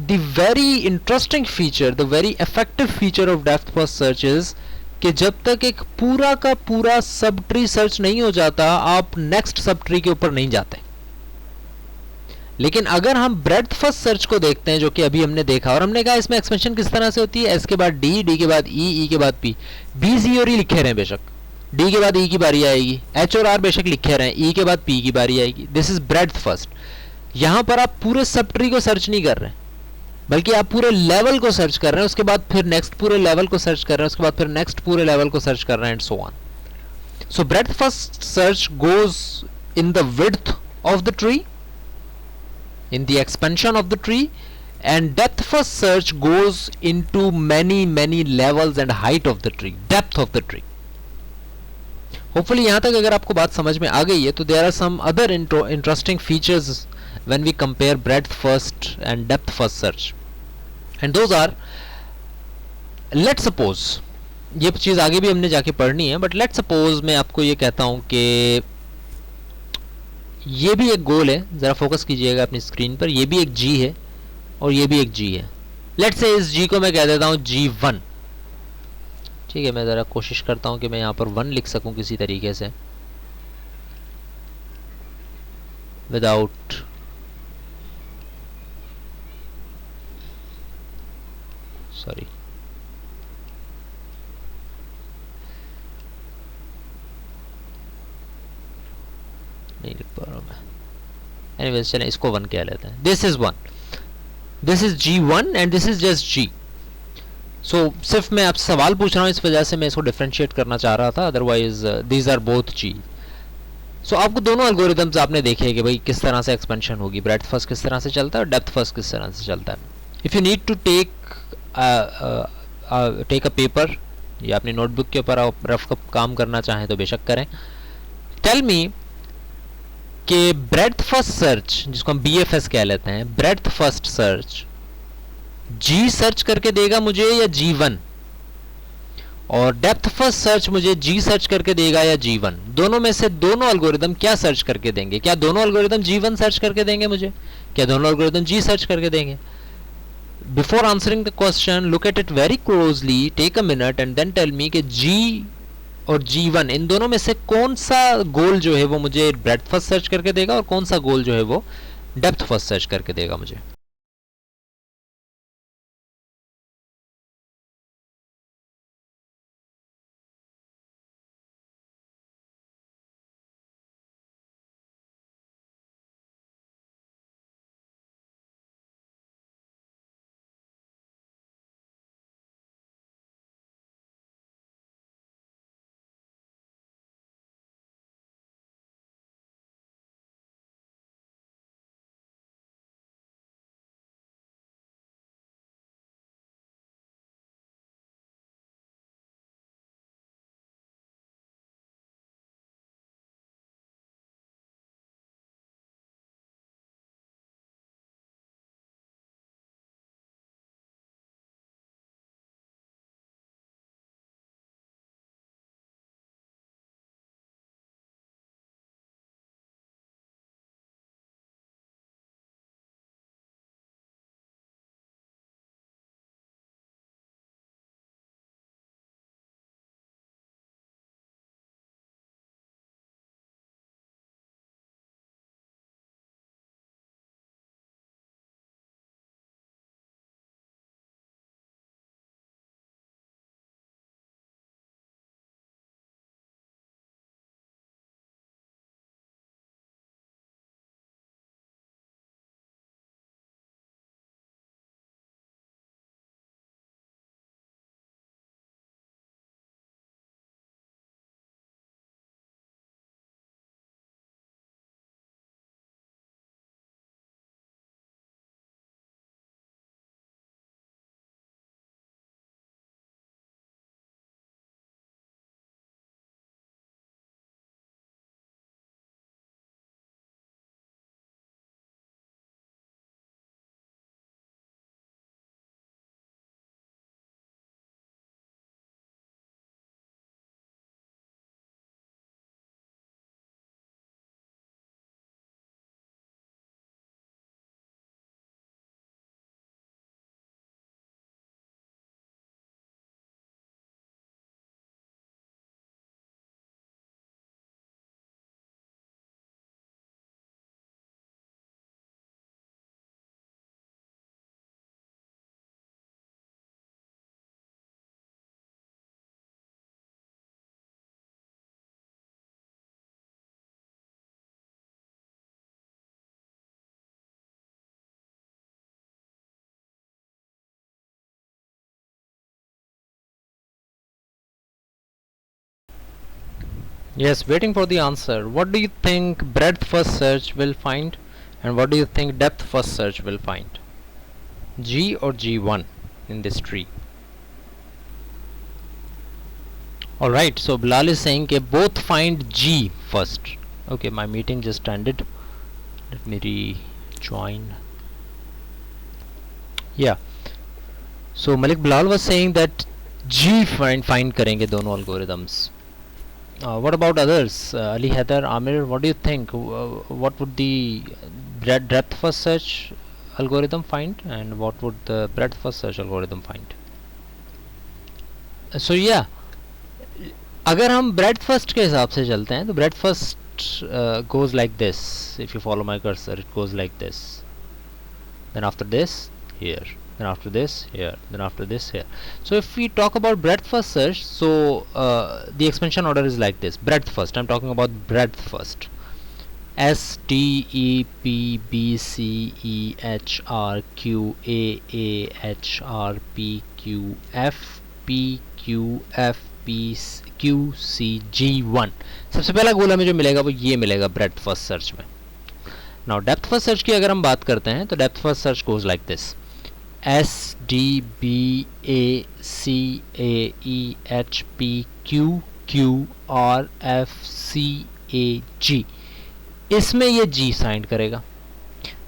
the very interesting feature, the very effective feature of depth first search is कि जब तक एक पूरा का पूरा सब ट्री सर्च नहीं हो जाता, आप नेक्स्ट सब ट्री के ऊपर नहीं जाते. लेकिन अगर हम ब्रेडथ फर्स्ट सर्च को देखते हैं, जो कि अभी हमने देखा, और हमने कहा इसमें एक्सपेंशन किस तरह से होती है, एस के बाद डी, डी के बाद ई, ई के बाद पी, बी सी और ई लिखे रहे बेशक, डी के बाद ई की बारी आएगी, एच और आर बेशक लिखे रहे हैं, ई के बाद पी की बारी आएगी. This is breadth first. यहां पर आप पूरे सब ट्री को सर्च नहीं कर रहे हैं, बल्कि आप पूरे लेवल को सर्च कर रहे हैं, उसके बाद फिर नेक्स्ट पूरे लेवल को सर्च कर रहे हैं, उसके बाद फिर नेक्स्ट पूरे लेवल को सर्च कर रहे हैं, and so on. So breadth first search goes in the width of the tree, in the expansion of the tree, and depth first search goes into many levels and height of the tree, depth of the tree. Hopefully यहाँ तक अगर आपको बात समझ में आ गई है, तो there are some other interesting features when we compare breadth first and depth first search, and those are, let's suppose, ये चीज़ आगे भी हमने जाके पढ़नी है, but let's suppose मैं आपको ये कहता हूँ कि ये भी एक गोल है, ज़रा फोकस कीजिएगा अपनी स्क्रीन पर, ये भी एक जी है और ये भी एक जी है. लेट्स से इस जी को मैं कह देता हूँ G1. ठीक है, मैं ज़रा कोशिश करता हूँ कि मैं यहाँ पर 1 लिख सकूँ किसी तरीके से विदाउट, सॉरी, नहीं लिख पा रहा मैं. एनीवेज चलें इसको 1 कह लेते हैं. This is 1, this is G1 and this is just G. सो सिर्फ मैं आपसे सवाल पूछ रहा हूँ, इस वजह से मैं इसको डिफरेंशिएट करना चाह रहा था, otherwise these are both G. So आपको दोनों एल्गोरिदम्स आपने देखे कि भाई किस तरह से एक्सपेंशन होगी, ब्रेडथ फर्स्ट किस तरह से चलता है और डेप्थ फर्स्ट किस तरह से चलता है. If you need to take a paper या अपनी नोटबुक के ऊपर आप रफ काम करना चाहें तो बेशक करें. टेल मी कि ब्रेडथ फर्स्ट सर्च, जिसको हम BFS कह लेते हैं, breadth first search G search करके देगा मुझे या G1, और डेप्थ फर्स्ट सर्च मुझे G सर्च करके देगा या G1. दोनों में से दोनों एल्गोरिदम क्या सर्च करके देंगे? क्या दोनों एल्गोरिदम G1 सर्च करके देंगे मुझे? क्या दोनों एल्गोरिदम G सर्च करके देंगे? Before answering the question, look at it very closely, take a minute and then tell me कि G और G1 इन दोनों में से कौन सा गोल जो है वो मुझे ब्रेडथ फर्स्ट सर्च करके देगा और कौन सा गोल जो है वो डेप्थ फर्स्ट सर्च करके देगा मुझे. Yes, waiting for the answer. What do you think breadth first search will find, and what do you think depth first search will find? G or G1 in this tree? Alright, so Bilal is saying that both find G first. Okay, my meeting just ended. Let me rejoin. Yeah. So Malik Bilal was saying that G find करेंगे दोनों algorithms. What about others? Ali Heather, Amir, what do you think? What would the depth first search algorithm find, and what would the breadth first search algorithm find? So yeah, अगर हम breadth first के हिसाब से चलते हैं तो breadth first goes like this. If you follow my cursor, it goes like this. Then after this, here. Then after this, here. Then after this, here. So if we talk about breadth first search, so the expansion order is like this. Breadth first. I'm talking about breadth first. S T E P B C E H R Q A A H R P Q F P Q F P Q C G1. सबसे पहला गोला में जो मिलेगा वो ये मिलेगा breadth first search में. नाउ डेप्थ फर्स्ट सर्च की अगर हम बात करते हैं तो depth first search goes like this. S D B A C A E H P Q Q R F C A G. इसमें ये G साइंड करेगा.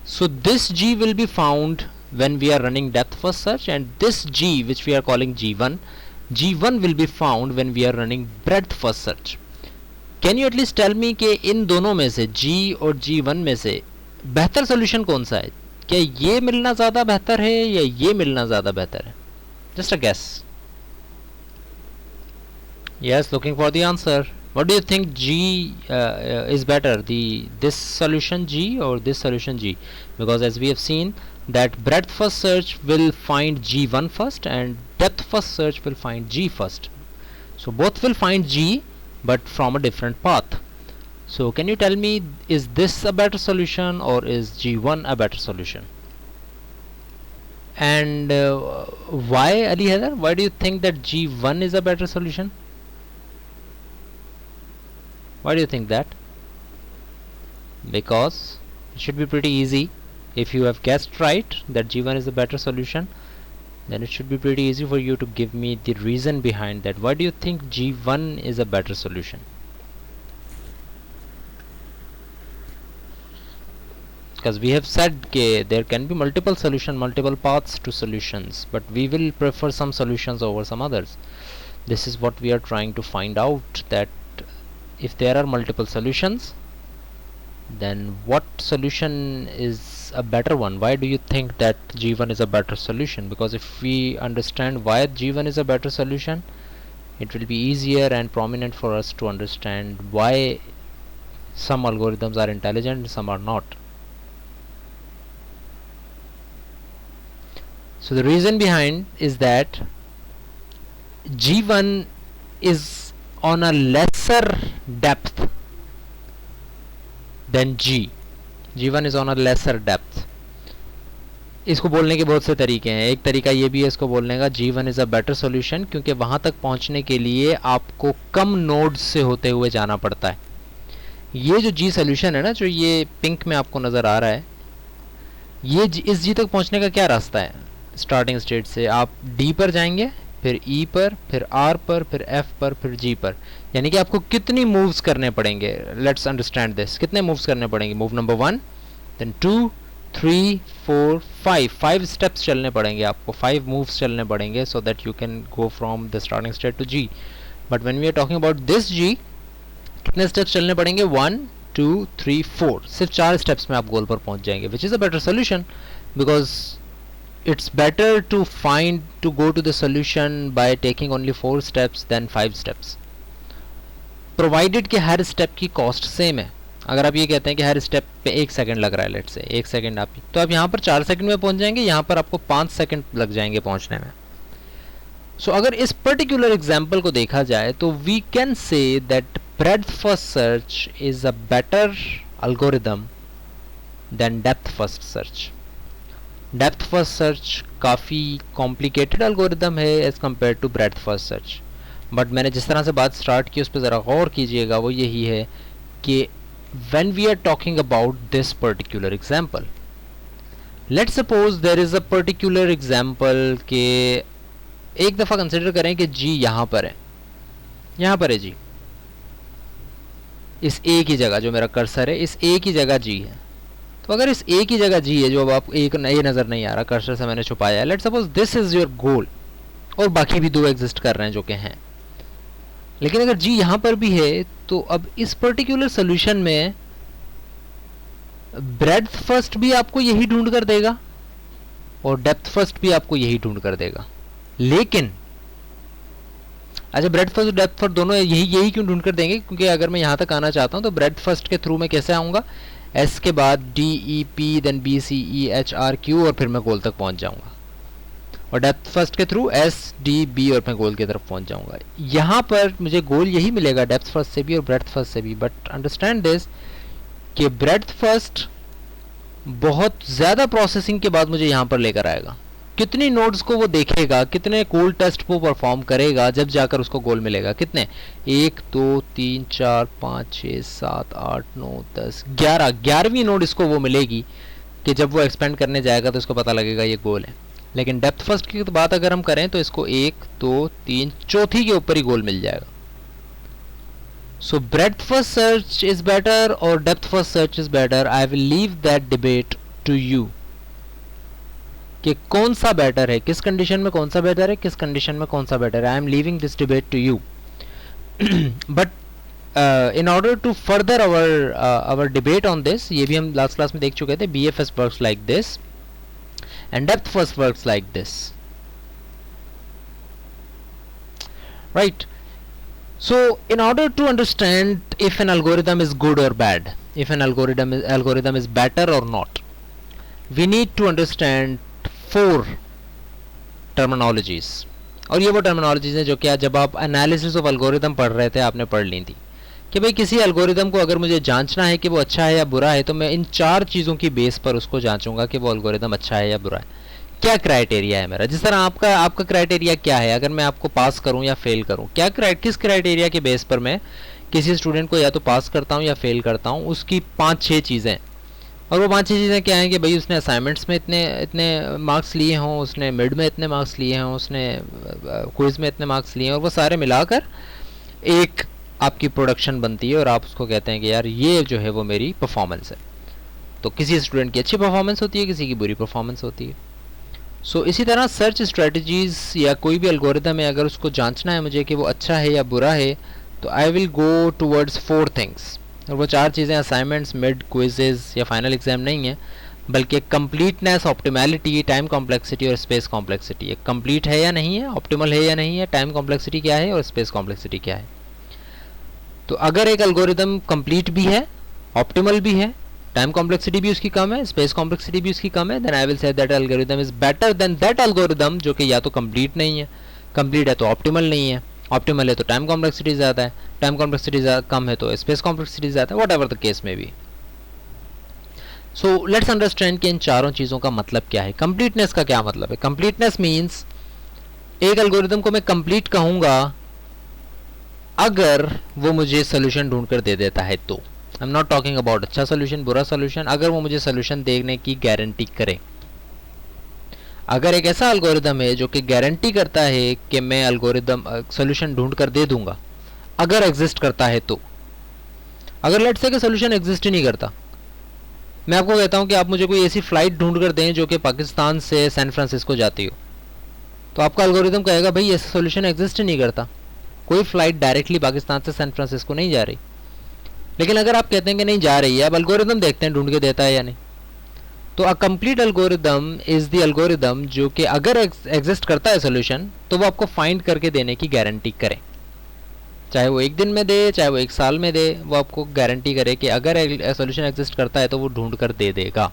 So this G will be found when we are running depth first search, and this G which we are calling G1 will be found when we are running breadth first search. Can you at least tell me कि इन दोनों में से G और G1 में से बेहतर solution कौन सा है? क्या ये मिलना ज़्यादा बेहतर है या ये मिलना ज़्यादा बेहतर है? Just a guess. Yes, looking for the answer. What do you think G is better, this solution G or this solution G? Because as we have seen that breadth first search will find G1 first and depth first search will find G first. So both will find G but from a different path. So can you tell me, is this a better solution or is G1 a better solution? And why, Ali Heather? Why do you think that G1 is a better solution? Why do you think that? Because it should be pretty easy. If you have guessed right that G1 is a better solution, then it should be pretty easy for you to give me the reason behind that. Why do you think G1 is a better solution? Because we have said that there can be multiple solutions, multiple paths to solutions, but we will prefer some solutions over some others. This is what we are trying to find out, that if there are multiple solutions, then what solution is a better one? Why do you think that G1 is a better solution? Because if we understand why G1 is a better solution, it will be easier and prominent for us to understand why some algorithms are intelligent and some are not. So the reason behind is that G1 is on a lesser depth than G. G1 is on a lesser depth. इसको बोलने के बहुत से तरीके हैं. एक तरीका ये भी है इसको बोलने का, G1 is a better solution, क्योंकि वहाँ तक पहुँचने के लिए आपको कम नोड्स से होते हुए जाना पड़ता है. ये जो G सोल्यूशन है ना, जो ये पिंक में आपको नज़र आ रहा है, ये इस G तक पहुँचने का क्या रास्ता है? स्टार्टिंग स्टेट से आप D पर जाएंगे, फिर E पर, फिर R पर, फिर F पर, फिर G पर. यानी कि आपको कितनी मूव्स करने पड़ेंगे? Let's understand this. कितने मूव्स करने पड़ेंगे? मूव नंबर 1, देन 2, 3, 4, 5 स्टेप्स चलने पड़ेंगे आपको. 5 मूव्स चलने पड़ेंगे so that you can go from the starting state to G. But when we are talking about this G, कितने स्टेप्स चलने पड़ेंगे? 1, 2, 3, 4. सिर्फ 4 स्टेप्स में आप गोल पर पहुंच जाएंगे, which is a better solution, because it's better to go to the solution by taking only 4 steps than 5 steps, provided कि हर स्टेप की कॉस्ट सेम है. अगर आप ये कहते हैं कि हर स्टेप पे 1 सेकंड लग रहा है, लेट्स से 1 सेकंड आप, तो आप यहाँ पर 4 सेकंड में पहुँच जाएंगे, यहाँ पर आपको 5 सेकंड लग जाएंगे पहुँचने में. सो अगर इस पर्टिकुलर एग्जाम्पल को देखा जाए तो we can say that breadth first search is a better algorithm than depth first search. Depth first search काफ़ी कॉम्प्लिकेटेड एल्गोरिदम है as compared to breadth first search. But मैंने जिस तरह से बात स्टार्ट की उस पर ज़रा गौर कीजिएगा, वो यही है कि when we are talking about this particular example, let's suppose there is a particular example के एक दफ़ा कंसिडर करें कि जी यहाँ पर है, यहाँ पर है जी, इस ए की जगह जो मेरा कर्सर है, इस ए की जगह जी है। तो अगर इस ए की जगह जी है, जो अब आपको एक ए नज़र नहीं आ रहा, कर्सर से मैंने छुपाया है, let's suppose this is your goal, और बाकी भी दो एग्जिस्ट कर रहे हैं जो कि हैं, लेकिन अगर जी यहाँ पर भी है, तो अब इस पर्टिकुलर सोल्यूशन में ब्रेड्थ फर्स्ट भी आपको यही ढूंढ कर देगा और डेप्थ फर्स्ट भी आपको यही ढूंढ कर देगा। लेकिन अच्छा, ब्रेड फर्स्ट और डेप्थ फर्स्ट दोनों यही क्यों ढूंढ कर देंगे? क्योंकि अगर मैं यहाँ तक आना चाहता हूँ तो ब्रेड फर्स्ट के थ्रू मैं कैसे आऊँगा, एस के बाद D E P then B C E H R Q और फिर मैं गोल तक पहुँच जाऊँगा, और डेप्थ फर्स्ट के थ्रू एस डी बी और मैं गोल की तरफ पहुँच जाऊँगा। यहाँ पर मुझे गोल यही मिलेगा डेप्थ फर्स्ट से भी और ब्रेड फर्स्ट से भी, बट अंडरस्टैंड दिस कि ब्रेड फर्स्ट बहुत ज़्यादा प्रोसेसिंग के बाद मुझे यहाँ पर लेकर आएगा। कितनी नोड्स को वो देखेगा, कितने कोल टेस्ट वो परफॉर्म करेगा, जब जाकर उसको गोल मिलेगा। कितने, 1 2 3 4 5 6 7 8 9 10 11, 11वीं नोड इसको वो मिलेगी कि जब वो एक्सपेंड करने जाएगा तो उसको पता लगेगा ये गोल है। लेकिन डेप्थ फर्स्ट की बात अगर हम करें तो इसको 1 2 3 चौथी के ऊपर ही गोल मिल जाएगा। So breadth first search is better और depth first search is better. I will leave that debate to you कि कौन सा बेटर है, किस कंडीशन में कौन सा बेटर है, किस कंडीशन में कौन सा बेटर है। I am leaving this debate to you, but in order to further our debate on this, ये भी हम लास्ट क्लास में देख चुके थे, BFS works like this and depth first works like this, right? So in order to understand if an algorithm is good or bad, if an algorithm is better or not, we need to understand 4 terminologies। और ये वो terminologies हैं जो कि जब आप analysis of algorithm पढ़ रहे थे आपने पढ़ ली थी कि भाई किसी एल्गोरिदम को अगर मुझे जांचना है कि वो अच्छा है या बुरा है, तो मैं इन 4 चीज़ों की बेस पर उसको जांचूंगा कि वो एल्गोरिदम अच्छा है या बुरा है। क्या क्राइटेरिया है मेरा, जिस तरह आपका क्राइटेरिया क्या है, अगर मैं आपको पास करूं या फेल करूं, किस क्राइटेरिया के बेस पर मैं किसी स्टूडेंट को या तो पास करता हूं या फेल करता हूं, उसकी 5-6 चीज़ें। और वो 5-6 चीज़ें क्या हैं कि भाई उसने असाइनमेंट्स में इतने मार्क्स लिए हों, उसने मिड में इतने मार्क्स लिए हों, उसने क्विज़ में इतने मार्क्स लिए हैं, और वो सारे मिलाकर एक आपकी प्रोडक्शन बनती है और आप उसको कहते हैं कि यार ये जो है वो मेरी परफॉर्मेंस है। तो किसी स्टूडेंट की अच्छी परफॉर्मेंस होती है, किसी की बुरी परफॉर्मेंस होती है। सो इसी तरह सर्च स्ट्रेटजीज़ या कोई भी एल्गोरिदम है, अगर उसको जांचना है मुझे कि वो अच्छा है या बुरा है, तो आई विल गो टूवर्ड्स 4 थिंग्स। और वो 4 चीज़ें असाइनमेंट्स, मिड, क्विजेज या फाइनल एग्जाम नहीं है, बल्कि कंप्लीटनेस, ऑप्टिमैलिटी, टाइम कॉम्प्लेक्सिटी और स्पेस कॉम्प्लेक्सिटी। ये कंप्लीट है या नहीं है, ऑप्टिमल है या नहीं है, टाइम कॉम्प्लेक्सिटी क्या है और स्पेस कॉम्प्लेक्सिटी क्या है। तो अगर एक एल्गोरिदम कंप्लीट भी है, ऑप्टिमल भी है, टाइम कॉम्प्लेक्सिटी भी उसकी कम है, स्पेस कॉम्प्लेक्सिटी भी उसकी कम है, then I will say that algorithm is better than that algorithm जो कि या तो कंप्लीट नहीं है, कंप्लीट है तो ऑप्टिमल नहीं है, ऑप्टिमल है तो टाइम कॉम्प्लेक्सिटी ज़्यादा है, टाइम कॉम्प्लेक्सिटी कम है तो स्पेस कॉम्प्लेक्सिटी ज़्यादा है, वट एवर द केस में भी। सो लेट्स अंडरस्टैंड कि इन चारों चीज़ों का मतलब क्या है। कंप्लीटनेस का क्या मतलब है? कंप्लीटनेस मीन्स एक एल्गोरिदम को मैं कंप्लीट कहूँगा अगर वो मुझे सोल्यूशन ढूंढ कर दे देता है तो। आई एम नॉट टॉकिंग अबाउट अच्छा सोल्यूशन, बुरा सोल्यूशन, अगर वो मुझे सोल्यूशन देने की गारंटी करे। अगर एक ऐसा एल्गोरिदम है जो कि गारंटी करता है कि मैं एल्गोरिदम सोल्यूशन ढूंढ कर दे दूंगा, अगर एग्जिस्ट करता है तो। अगर लेट्स से कि सोल्यूशन एग्जिस्ट ही नहीं करता, मैं आपको कहता हूं कि आप मुझे कोई ऐसी फ्लाइट ढूंढ कर दें जो कि पाकिस्तान से सैन फ्रांसिस्को जाती हो, तो आपका एल्गोरिदम कहेगा भाई ऐसा सोल्यूशन एग्जिस्ट ही नहीं करता, कोई फ्लाइट डायरेक्टली पाकिस्तान से सैन फ्रांसिस्को नहीं जा रही। लेकिन अगर आप कहते हैं कि नहीं जा रही है, अब एल्गोरिदम देखते हैं ढूंढ के देता है या नहीं। तो a complete algorithm is the algorithm जो कि अगर एग्जिस्ट करता है सोल्यूशन तो वो आपको फाइंड करके देने की गारंटी करे, चाहे वो 1 दिन में दे, चाहे वो 1 साल में दे, वो आपको गारंटी करे कि अगर सोल्यूशन एग्जिस्ट करता है तो वो ढूंढ कर दे देगा।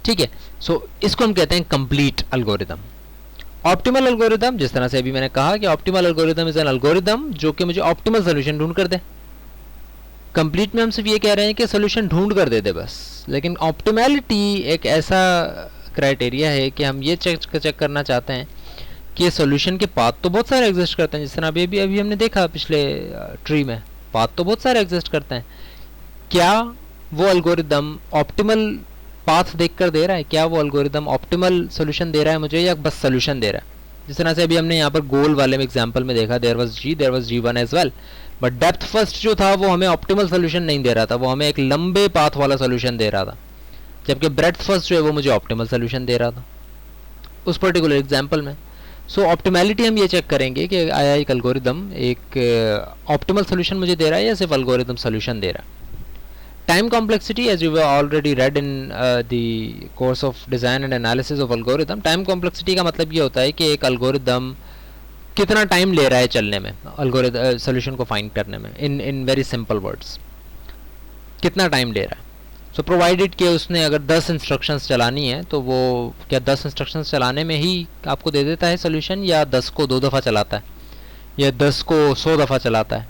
ठीक है, सो इसको हम कहते हैं कंप्लीट एल्गोरिदम। ऑप्टिमल एल्गोरिदम, जिस तरह से अभी मैंने कहा कि optimal algorithm is an algorithm जो कि मुझे ऑप्टिमल सोल्यूशन ढूंढ कर दे। कंप्लीट में हम सिर्फ ये कह रहे हैं कि सोल्यूशन ढूंढ कर दे दे बस, लेकिन ऑप्टिमैलिटी एक ऐसा क्राइटेरिया है कि हम ये चेक करना चाहते हैं कि सॉल्यूशन के पाथ तो बहुत सारे एग्जिस्ट करते हैं, जिस तरह अभी अभी हमने देखा पिछले ट्री में, पाथ तो बहुत सारे एग्जिस्ट करते हैं। क्या वो एल्गोरिदम ऑप्टिमल पाथ देखकर दे रहा है? क्या वो एल्गोरिदम ऑप्टिमल सॉल्यूशन दे रहा है मुझे, या बस सॉल्यूशन दे रहा है? जिस तरह से अभी हमने यहाँ पर गोल वाले में एग्जांपल में देखा, there was G1 as well, but depth first जो था वो हमें ऑप्टिमल सॉल्यूशन नहीं दे रहा था, वो हमें एक लंबे पाथ वाला सॉल्यूशन दे रहा था, जबकि ब्रेड्थ फर्स्ट जो है वो मुझे ऑप्टिमल सॉल्यूशन दे रहा था उस पर्टिकुलर एग्जांपल में। सो ऑप्टिमैलिटी हम ये चेक करेंगे कि आया एक एल्गोरिदम एक ऑप्टिमल सॉल्यूशन मुझे दे रहा है या सिर्फ एल्गोरिदम सॉल्यूशन दे रहा है। Time complexity, as you already read in the course of design and analysis of algorithm, time complexity का मतलब ये होता है कि एक एल्गोरिदम कितना टाइम ले रहा है चलने में, एल्गोरिदम सॉल्यूशन को फाइंड करने में, इन वेरी सिंपल वर्ड्स कितना टाइम ले रहा है। सो प्रोवाइडेड कि उसने अगर 10 इंस्ट्रक्शंस चलानी है तो वो क्या 10 इंस्ट्रक्शंस चलाने में ही आपको दे देता है सॉल्यूशन, या 10 को 2 दफ़ा चलाता है, या 10 को 100 दफ़ा चलाता है,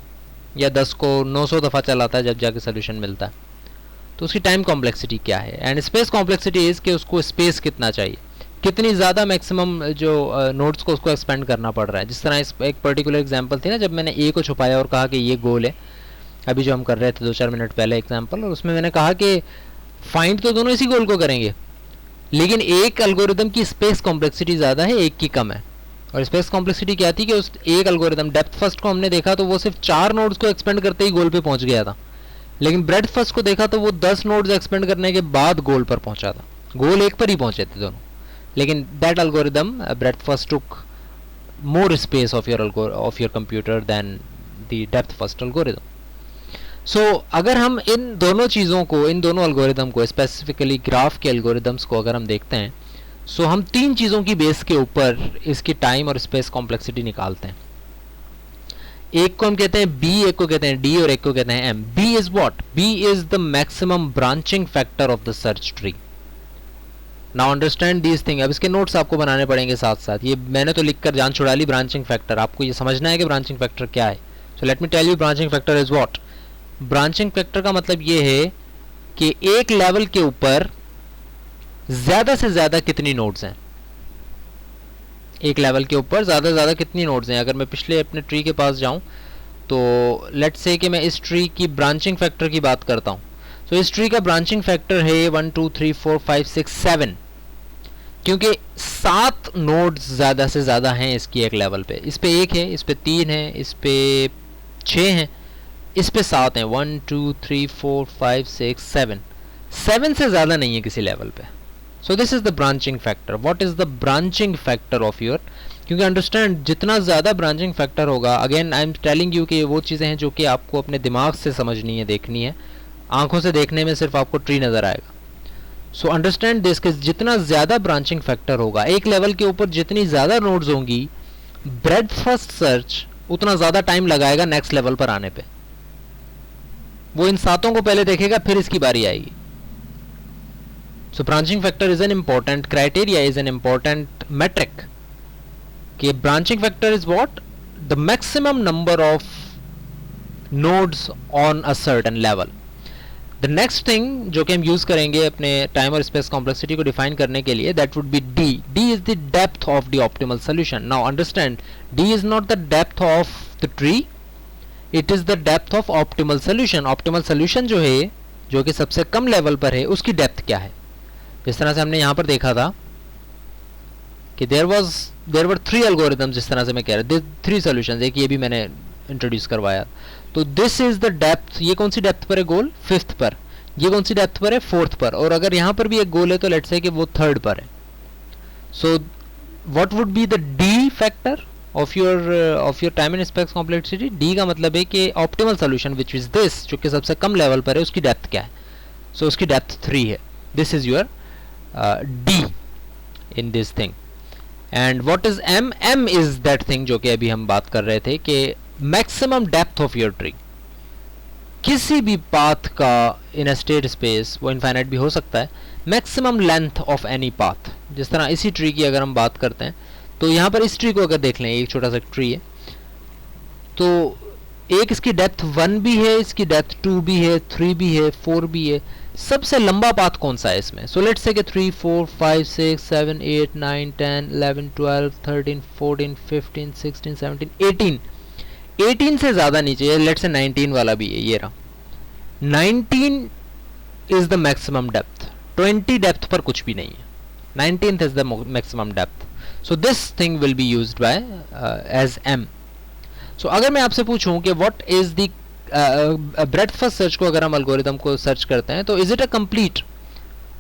या 10 को 900 दफ़ा चलाता है जब जाके सॉल्यूशन मिलता है। तो उसकी टाइम कॉम्प्लेक्सिटी क्या है। एंड स्पेस कॉम्प्लेक्सिटी इज़ कि उसको स्पेस कितना चाहिए, कितनी ज़्यादा मैक्सिमम जो नोड्स को उसको एक्सपेंड करना पड़ रहा है। जिस तरह इस एक पर्टिकुलर एग्जांपल थी ना, जब मैंने ए को छुपाया और कहा कि ये गोल है, अभी जो हम कर रहे थे 2-4 मिनट पहले एग्जांपल, और उसमें मैंने कहा कि फाइंड तो दोनों इसी गोल को करेंगे, लेकिन एक एल्गोरिदम की स्पेस कॉम्प्लेक्सिटी ज़्यादा है, एक की कम है। और स्पेस कॉम्प्लेक्सिटी क्या थी कि उस एक एल्गोरिदम डेप्थ फर्स्ट को हमने देखा तो वो सिर्फ 4 नोड्स को एक्सपेंड करते ही गोल पे पहुंच गया था, लेकिन ब्रेड्थ फर्स्ट को देखा तो वो 10 नोड्स एक्सपेंड करने के बाद गोल पर पहुंचा था। गोल एक पर ही पहुंचे थे दोनों, लेकिन that algorithm breadth first took more space of your computer then the depth first algorithm. So अगर हम इन दोनों चीज़ों को, इन दोनों एल्गोरिदम को, स्पेसिफिकली ग्राफ के एल्गोरिदम्स को अगर हम देखते हैं, सो हम 3 चीज़ों की बेस के ऊपर इसकी टाइम और स्पेस कॉम्प्लेक्सिटी निकालते हैं। एक को हम कहते हैं B, एक को कहते हैं D और एक को कहते हैं M। B is what? B is the maximum branching factor of the search tree. Now understand this thing. अब इसके नोट्स आपको बनाने पड़ेंगे साथ साथ। ये मैंने तो लिखकर जान छुड़ा ली ब्रांचिंग फैक्टर, आपको ये समझना है कि ब्रांचिंग फैक्टर क्या है। So let me tell you branching factor is what. Branching factor का मतलब ये है कि एक लेवल के ऊपर ज्यादा से ज्यादा कितनी नोड्स हैं, एक लेवल के ऊपर ज्यादा से ज्यादा कितनी नोड्स हैं। अगर मैं पिछले अपने ट्री के पास जाऊं तो लेट्स से कि मैं इस ट्री की ब्रांचिंग फैक्टर की बात करता हूं, तो इस ट्री का ब्रांचिंग फैक्टर है 1 2 3 4 5 6 7, क्योंकि 7 नोड्स ज्यादा से ज्यादा हैं इसकी एक लेवल पे। इस पे 1 है, इस पे 3 है, इस पे 6 हैं, इस पे 7 हैं। 1 2 3 4 5 6 7, 7 से ज्यादा नहीं है किसी लेवल पे। So this is the branching factor. What is the branching factor of your, क्योंकि अंडरस्टैंड जितना ज़्यादा ब्रांचिंग फैक्टर होगा, again I am telling you कि ये वो चीज़ें हैं जो कि आपको अपने दिमाग से समझनी है, देखनी है। आंखों से देखने में सिर्फ आपको ट्री नज़र आएगा। सो अंडरस्टैंड दिस कि जितना ज़्यादा ब्रांचिंग फैक्टर होगा, एक लेवल के ऊपर जितनी ज़्यादा नोड्स होंगी, ब्रेड्थ फर्स्ट सर्च उतना ज़्यादा टाइम लगाएगा नेक्स्ट लेवल पर आने पे। वो इन 7 को पहले देखेगा, फिर इसकी बारी आएगी। So branching factor is an important criteria, is an important metric. कि branching factor is what? The maximum number of nodes on a certain level. The next thing जो कि हम यूज करेंगे अपने टाइम और स्पेस कॉम्प्लेक्सिटी को define करने के लिए, that would be D. D is the depth of the optimal solution. Now understand, D is not the depth of the tree, it is the depth of optimal solution. Optimal solution जो है, जो कि सबसे कम level पर है, उसकी depth क्या है। जिस तरह से हमने यहाँ पर देखा था कि देयर वर 3 एल्गोरिदम्स, जिस तरह से मैं कह रहा था 3 सॉल्यूशंस, एक ये भी मैंने इंट्रोड्यूस करवाया। तो दिस इज द डेप्थ। ये कौन सी डेप्थ पर है गोल? 5th पर। ये कौन सी डेप्थ पर है? 4th पर। और अगर यहाँ पर भी एक गोल है तो लेट्स से कि वो 3rd पर है। So what would be the D factor of your time and space complexity? D का मतलब है कि optimal solution which is this, जो कि सबसे कम लेवल पर है, उसकी डेप्थ क्या है। सो उसकी डेप्थ 3 है। This is your D in this thing. And what is M? M is that thing जो कि अभी हम बात कर रहे थे कि maximum depth of your tree. किसी भी path का in a state space, वो infinite भी हो सकता है, maximum length of any path. जिस तरह इसी tree की अगर हम बात करते हैं तो यहाँ पर इस tree को अगर देख लें, एक छोटा सा tree है, तो एक इसकी डेप्थ 1 भी है, इसकी डेप्थ 2 भी है, 3 भी है, 4 भी है। सबसे लंबा पाथ कौन सा है इसमें? सो लेट्स से कि 3 4 5 6 7 8 9 10 11 12 13 14 15 16 17 18 18 से ज़्यादा नीचे है, लेट्स से 19 वाला भी है, ये रहा 19 is the maximum depth. 20 depth पर कुछ भी नहीं है, 19th is the maximum depth. So this thing will be used by as m। So अगर मैं आपसे पूछूं कि what is the breadth first search को अगर हम एल्गोरिदम को सर्च करते हैं तो is it a complete?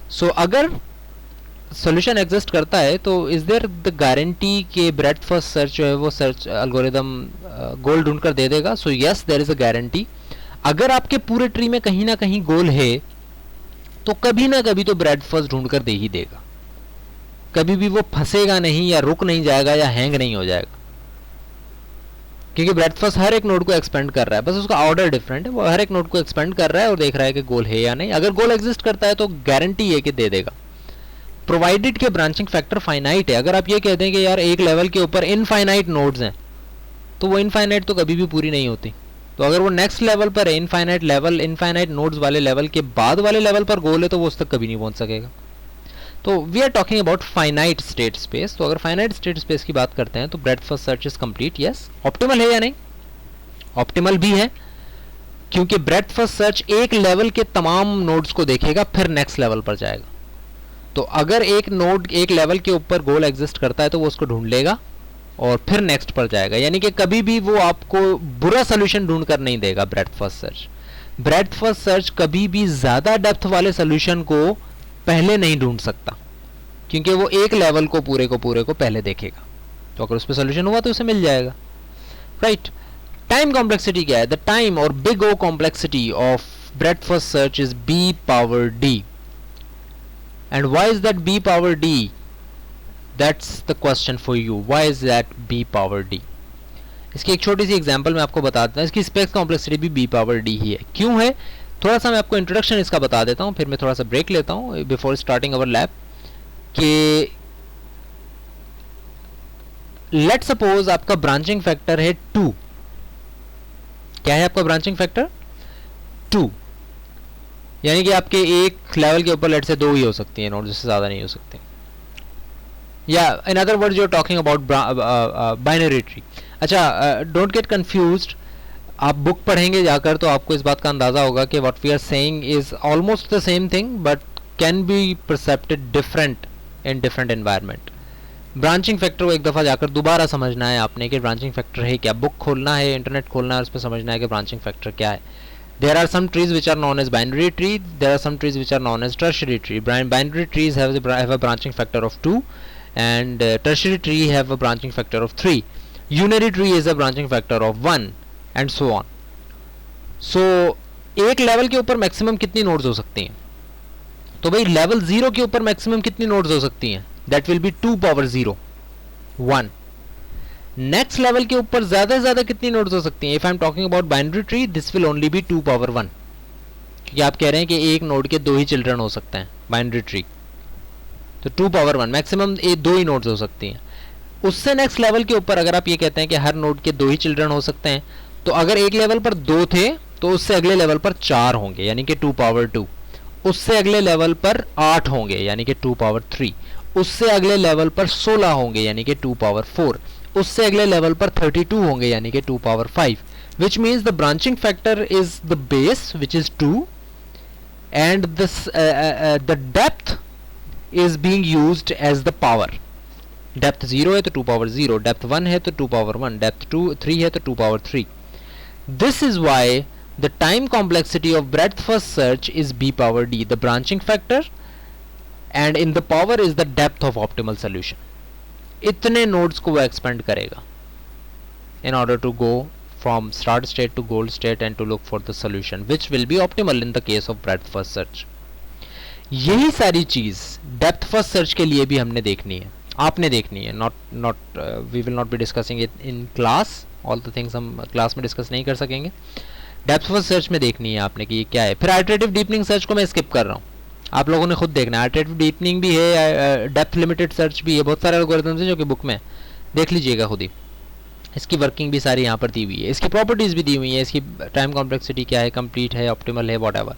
So अगर सॉल्यूशन एग्जिस्ट करता है तो इज देयर द गारंटी कि ब्रेडथ फर्स्ट सर्च जो है वो सर्च एल्गोरिदम गोल ढूंढ कर दे देगा? So yes, there is a guarantee. अगर आपके पूरे ट्री में कहीं ना कहीं गोल है तो कभी ना कभी तो ब्रेडथ फर्स्ट ढूंढ कर दे ही देगा, कभी भी वो फंसेगा नहीं या रुक नहीं जाएगा या हैंग नहीं हो जाएगा, क्योंकि ब्रेडथ फर्स्ट हर एक नोड को एक्सपेंड कर रहा है, बस उसका ऑर्डर डिफरेंट है। वो हर एक नोड को एक्सपेंड कर रहा है और देख रहा है कि गोल है या नहीं। अगर गोल एग्जिस्ट करता है तो गारंटी है कि दे देगा, प्रोवाइडेड के ब्रांचिंग फैक्टर फाइनाइट है। अगर आप ये कहते हैं कि यार एक लेवल के ऊपर इनफाइनाइट नोड्स हैं तो वो इनफाइनाइट तो कभी भी पूरी नहीं होती। तो अगर वो नेक्स्ट लेवल पर है, इनफाइनाइट लेवल, इनफाइनाइट नोड्स वाले लेवल के बाद वाले लेवल पर गोल है, तो वो उस तक कभी नहीं पहुंच सकेगा। तो we are talking about finite state space. तो अगर फाइनाइट स्टेट स्पेस की बात करते हैं तो breadth first search is complete. Yes, optimal है या नहीं? ऑप्टिमल भी है, क्योंकि ब्रेडथ फर्स्ट सर्च एक लेवल के तमाम नोड्स को देखेगा फिर नेक्स्ट लेवल पर जाएगा। तो अगर एक नोड एक लेवल के ऊपर गोल एग्जिस्ट करता है तो वो उसको ढूंढ लेगा और फिर नेक्स्ट पर जाएगा, यानी कि कभी भी वो आपको बुरा सोल्यूशन ढूंढ कर नहीं देगा। Breadth first search, breadth first search कभी भी ज्यादा डेप्थ वाले सोल्यूशन को पहले नहीं ढूंढ सकता, क्योंकि वो एक लेवल को पूरे को पहले देखेगा। तो अगर उस पर सोल्यूशन हुआ तो उसे मिल जाएगा, राइट। टाइम कॉम्प्लेक्सिटी क्या है? द टाइम और big O complexity of breadth first search is b power d। and why is that b power d? That's the question for you. Why is that b power d? इसकी एक छोटी सी example मैं आपको बता देता हूँ। इसकी स्पेस कॉम्प्लेक्सिटी भी b पावर d ही है। क्यों है? थोड़ा सा मैं आपको इंट्रोडक्शन इसका बता देता हूँ, फिर मैं थोड़ा सा ब्रेक लेता हूँ बिफोर स्टार्टिंग अवर लैब। कि लेट सपोज आपका ब्रांचिंग फैक्टर है 2। क्या है आपका ब्रांचिंग फैक्टर? 2, यानी कि आपके एक लेवल के ऊपर लेट से 2 ही हो सकती हैं नोड, जिससे ज़्यादा नहीं हो सकते। या in other words you are talking about binary tree. अच्छा, डोंट गेट कंफ्यूज्ड, आप बुक पढ़ेंगे जाकर तो आपको इस बात का अंदाज़ा होगा कि what we are saying is almost the same thing but can be percepted different in different environment. Branching factor को एक दफ़ा जाकर दोबारा समझना है आपने कि ब्रांचिंग फैक्टर है क्या। बुक खोलना है, इंटरनेट खोलना है, उस पर समझना है कि ब्रांचिंग फैक्टर क्या है। There are some trees which are known as binary tree. There are some trees which are known as tertiary tree. Binary trees have a branching factor of 2, and tertiary tree have a branching factor of 3. Unary tree is a branching factor of 1, and so on. So एक level के ऊपर maximum कितनी nodes हो सकती हैं? तो भाई level 0 के ऊपर मैक्सिमम कितनी नोड्स हो सकती हैं? That will be 2 power 0, 1. Next level के ऊपर ज्यादा से ज्यादा कितनी नोड्स हो सकती हैं? If I am talking about binary tree this will only be 2 power 1, क्योंकि आप कह रहे हैं कि एक नोड के 2 ही चिल्ड्रन हो सकते हैं बाइनरी ट्री, तो 2 पावर 1 मैक्सिमम 2 ही नोड्स हो सकती हैं। उससे नेक्स्ट लेवल के ऊपर अगर आप ये कहते हैं कि हर नोड के 2 ही चिल्ड्रन हो सकते हैं, तो अगर एक लेवल पर 2 थे तो उससे अगले लेवल पर 4 होंगे, यानी कि 2 पावर 2। उससे अगले लेवल पर 8 होंगे, यानी कि 2 पावर 3। उससे अगले लेवल पर 16 होंगे, यानी कि 2 पावर 4। उससे अगले लेवल पर 32 होंगे, यानी कि 2 power 5, which means the branching factor is the base which is 2 and this the depth is being used as the power. Depth 0 है तो 2 power 0, depth 1 है तो 2 power 1, depth 3 है तो 2 power 3. This is why the time complexity of breadth first search is b power d, the branching factor, and in the power is the depth of optimal solution. इतने nodes को वो expand करेगा in order to go from start state to goal state and to look for the solution which will be optimal in the case of breadth first search. यही सारी चीज depth first search के लिए भी हमने देखनी है, आपने देखनी है। not we will not be discussing it in class, all the things हम क्लास में डिस्कस नहीं कर सकेंगे। डेप्थ फर्स्ट सर्च में देखनी है आपने कि ये क्या है। फिर आइटरेटिव डीपनिंग सर्च को मैं स्किप कर रहा हूँ, आप लोगों ने खुद देखना है। आइटरेटिव डीपनिंग भी है, डेप्थ लिमिटेड सर्च भी है, बहुत सारे एल्गोरिथम्स हैं जो कि बुक में देख लीजिएगा खुद ही। इसकी वर्किंग भी सारी यहाँ पर दी हुई है, इसकी प्रॉपर्टीज़ भी दी हुई है, इसकी टाइम कॉम्प्लेक्सिटी क्या है, कंप्लीट है, ऑप्टिमल है, व्हाटएवर।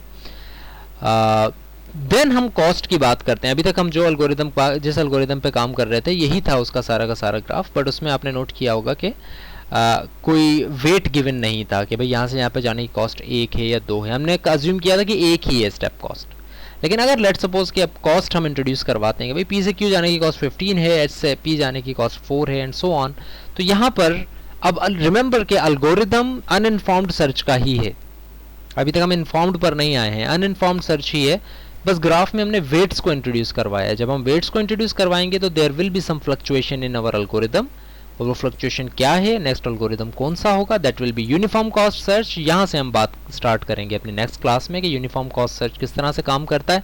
देन हम कॉस्ट की बात करते हैं। अभी तक हम जो एल्गोरिदम जिस एल्गोरिदम पे काम कर रहे थे यही था उसका सारा का सारा ग्राफ, बट उसमें आपने नोट किया होगा कि कोई वेट गिवन नहीं था कि भाई यहाँ से यहाँ पे जाने की कॉस्ट 1 है या 2 है। हमने अज्यूम किया था कि 1 ही है स्टेप कॉस्ट। लेकिन अगर लेट सपोज कि अब कॉस्ट हम इंट्रोड्यूस करवाते हैं कि भाई पी से क्यू जाने की कॉस्ट 15 है, एच से पी जाने की कॉस्ट 4 है, एंड सो ऑन, तो यहाँ पर अब रिमेंबर के एल्गोरिदम अनइन्फॉर्म्ड सर्च का ही है। अभी तक हम इन्फॉर्म्ड पर नहीं आए हैं, अनइन्फॉर्म्ड सर्च ही है। बस ग्राफ में हमने वेट्स को इंट्रोड्यूस करवाया है। जब हम वेट्स को इंट्रोड्यूस करवाएंगे तो there will be some fluctuation in our algorithm, और वो फ्लक्चुएशन क्या है, नेक्स्ट एल्गोरिदम कौन सा होगा, that will be uniform cost search. यहाँ से हम बात स्टार्ट करेंगे अपनी नेक्स्ट क्लास में कि यूनिफॉर्म कॉस्ट सर्च किस तरह से काम करता है।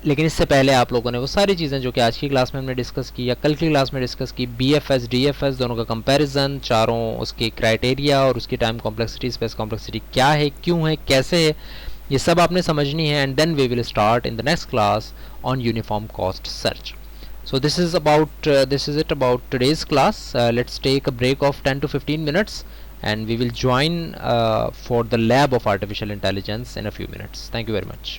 लेकिन इससे पहले आप लोगों ने वो सारी चीज़ें जो कि आज की क्लास में हमने डिस्कस की या कल की क्लास में डिस्कस की, BFS DFS दोनों का कंपैरिजन, चारों उसके क्राइटेरिया और उसकी टाइम कॉम्प्लेक्सिटी स्पेस कॉम्प्लेक्सिटी क्या है, क्यों है, कैसे है, ये सब आपने समझनी है। And then we will start in the next class on uniform cost search. So this is it about today's class. Let's take a break of 10 to 15 minutes and we will join for the lab of artificial intelligence in a few minutes. Thank you very much.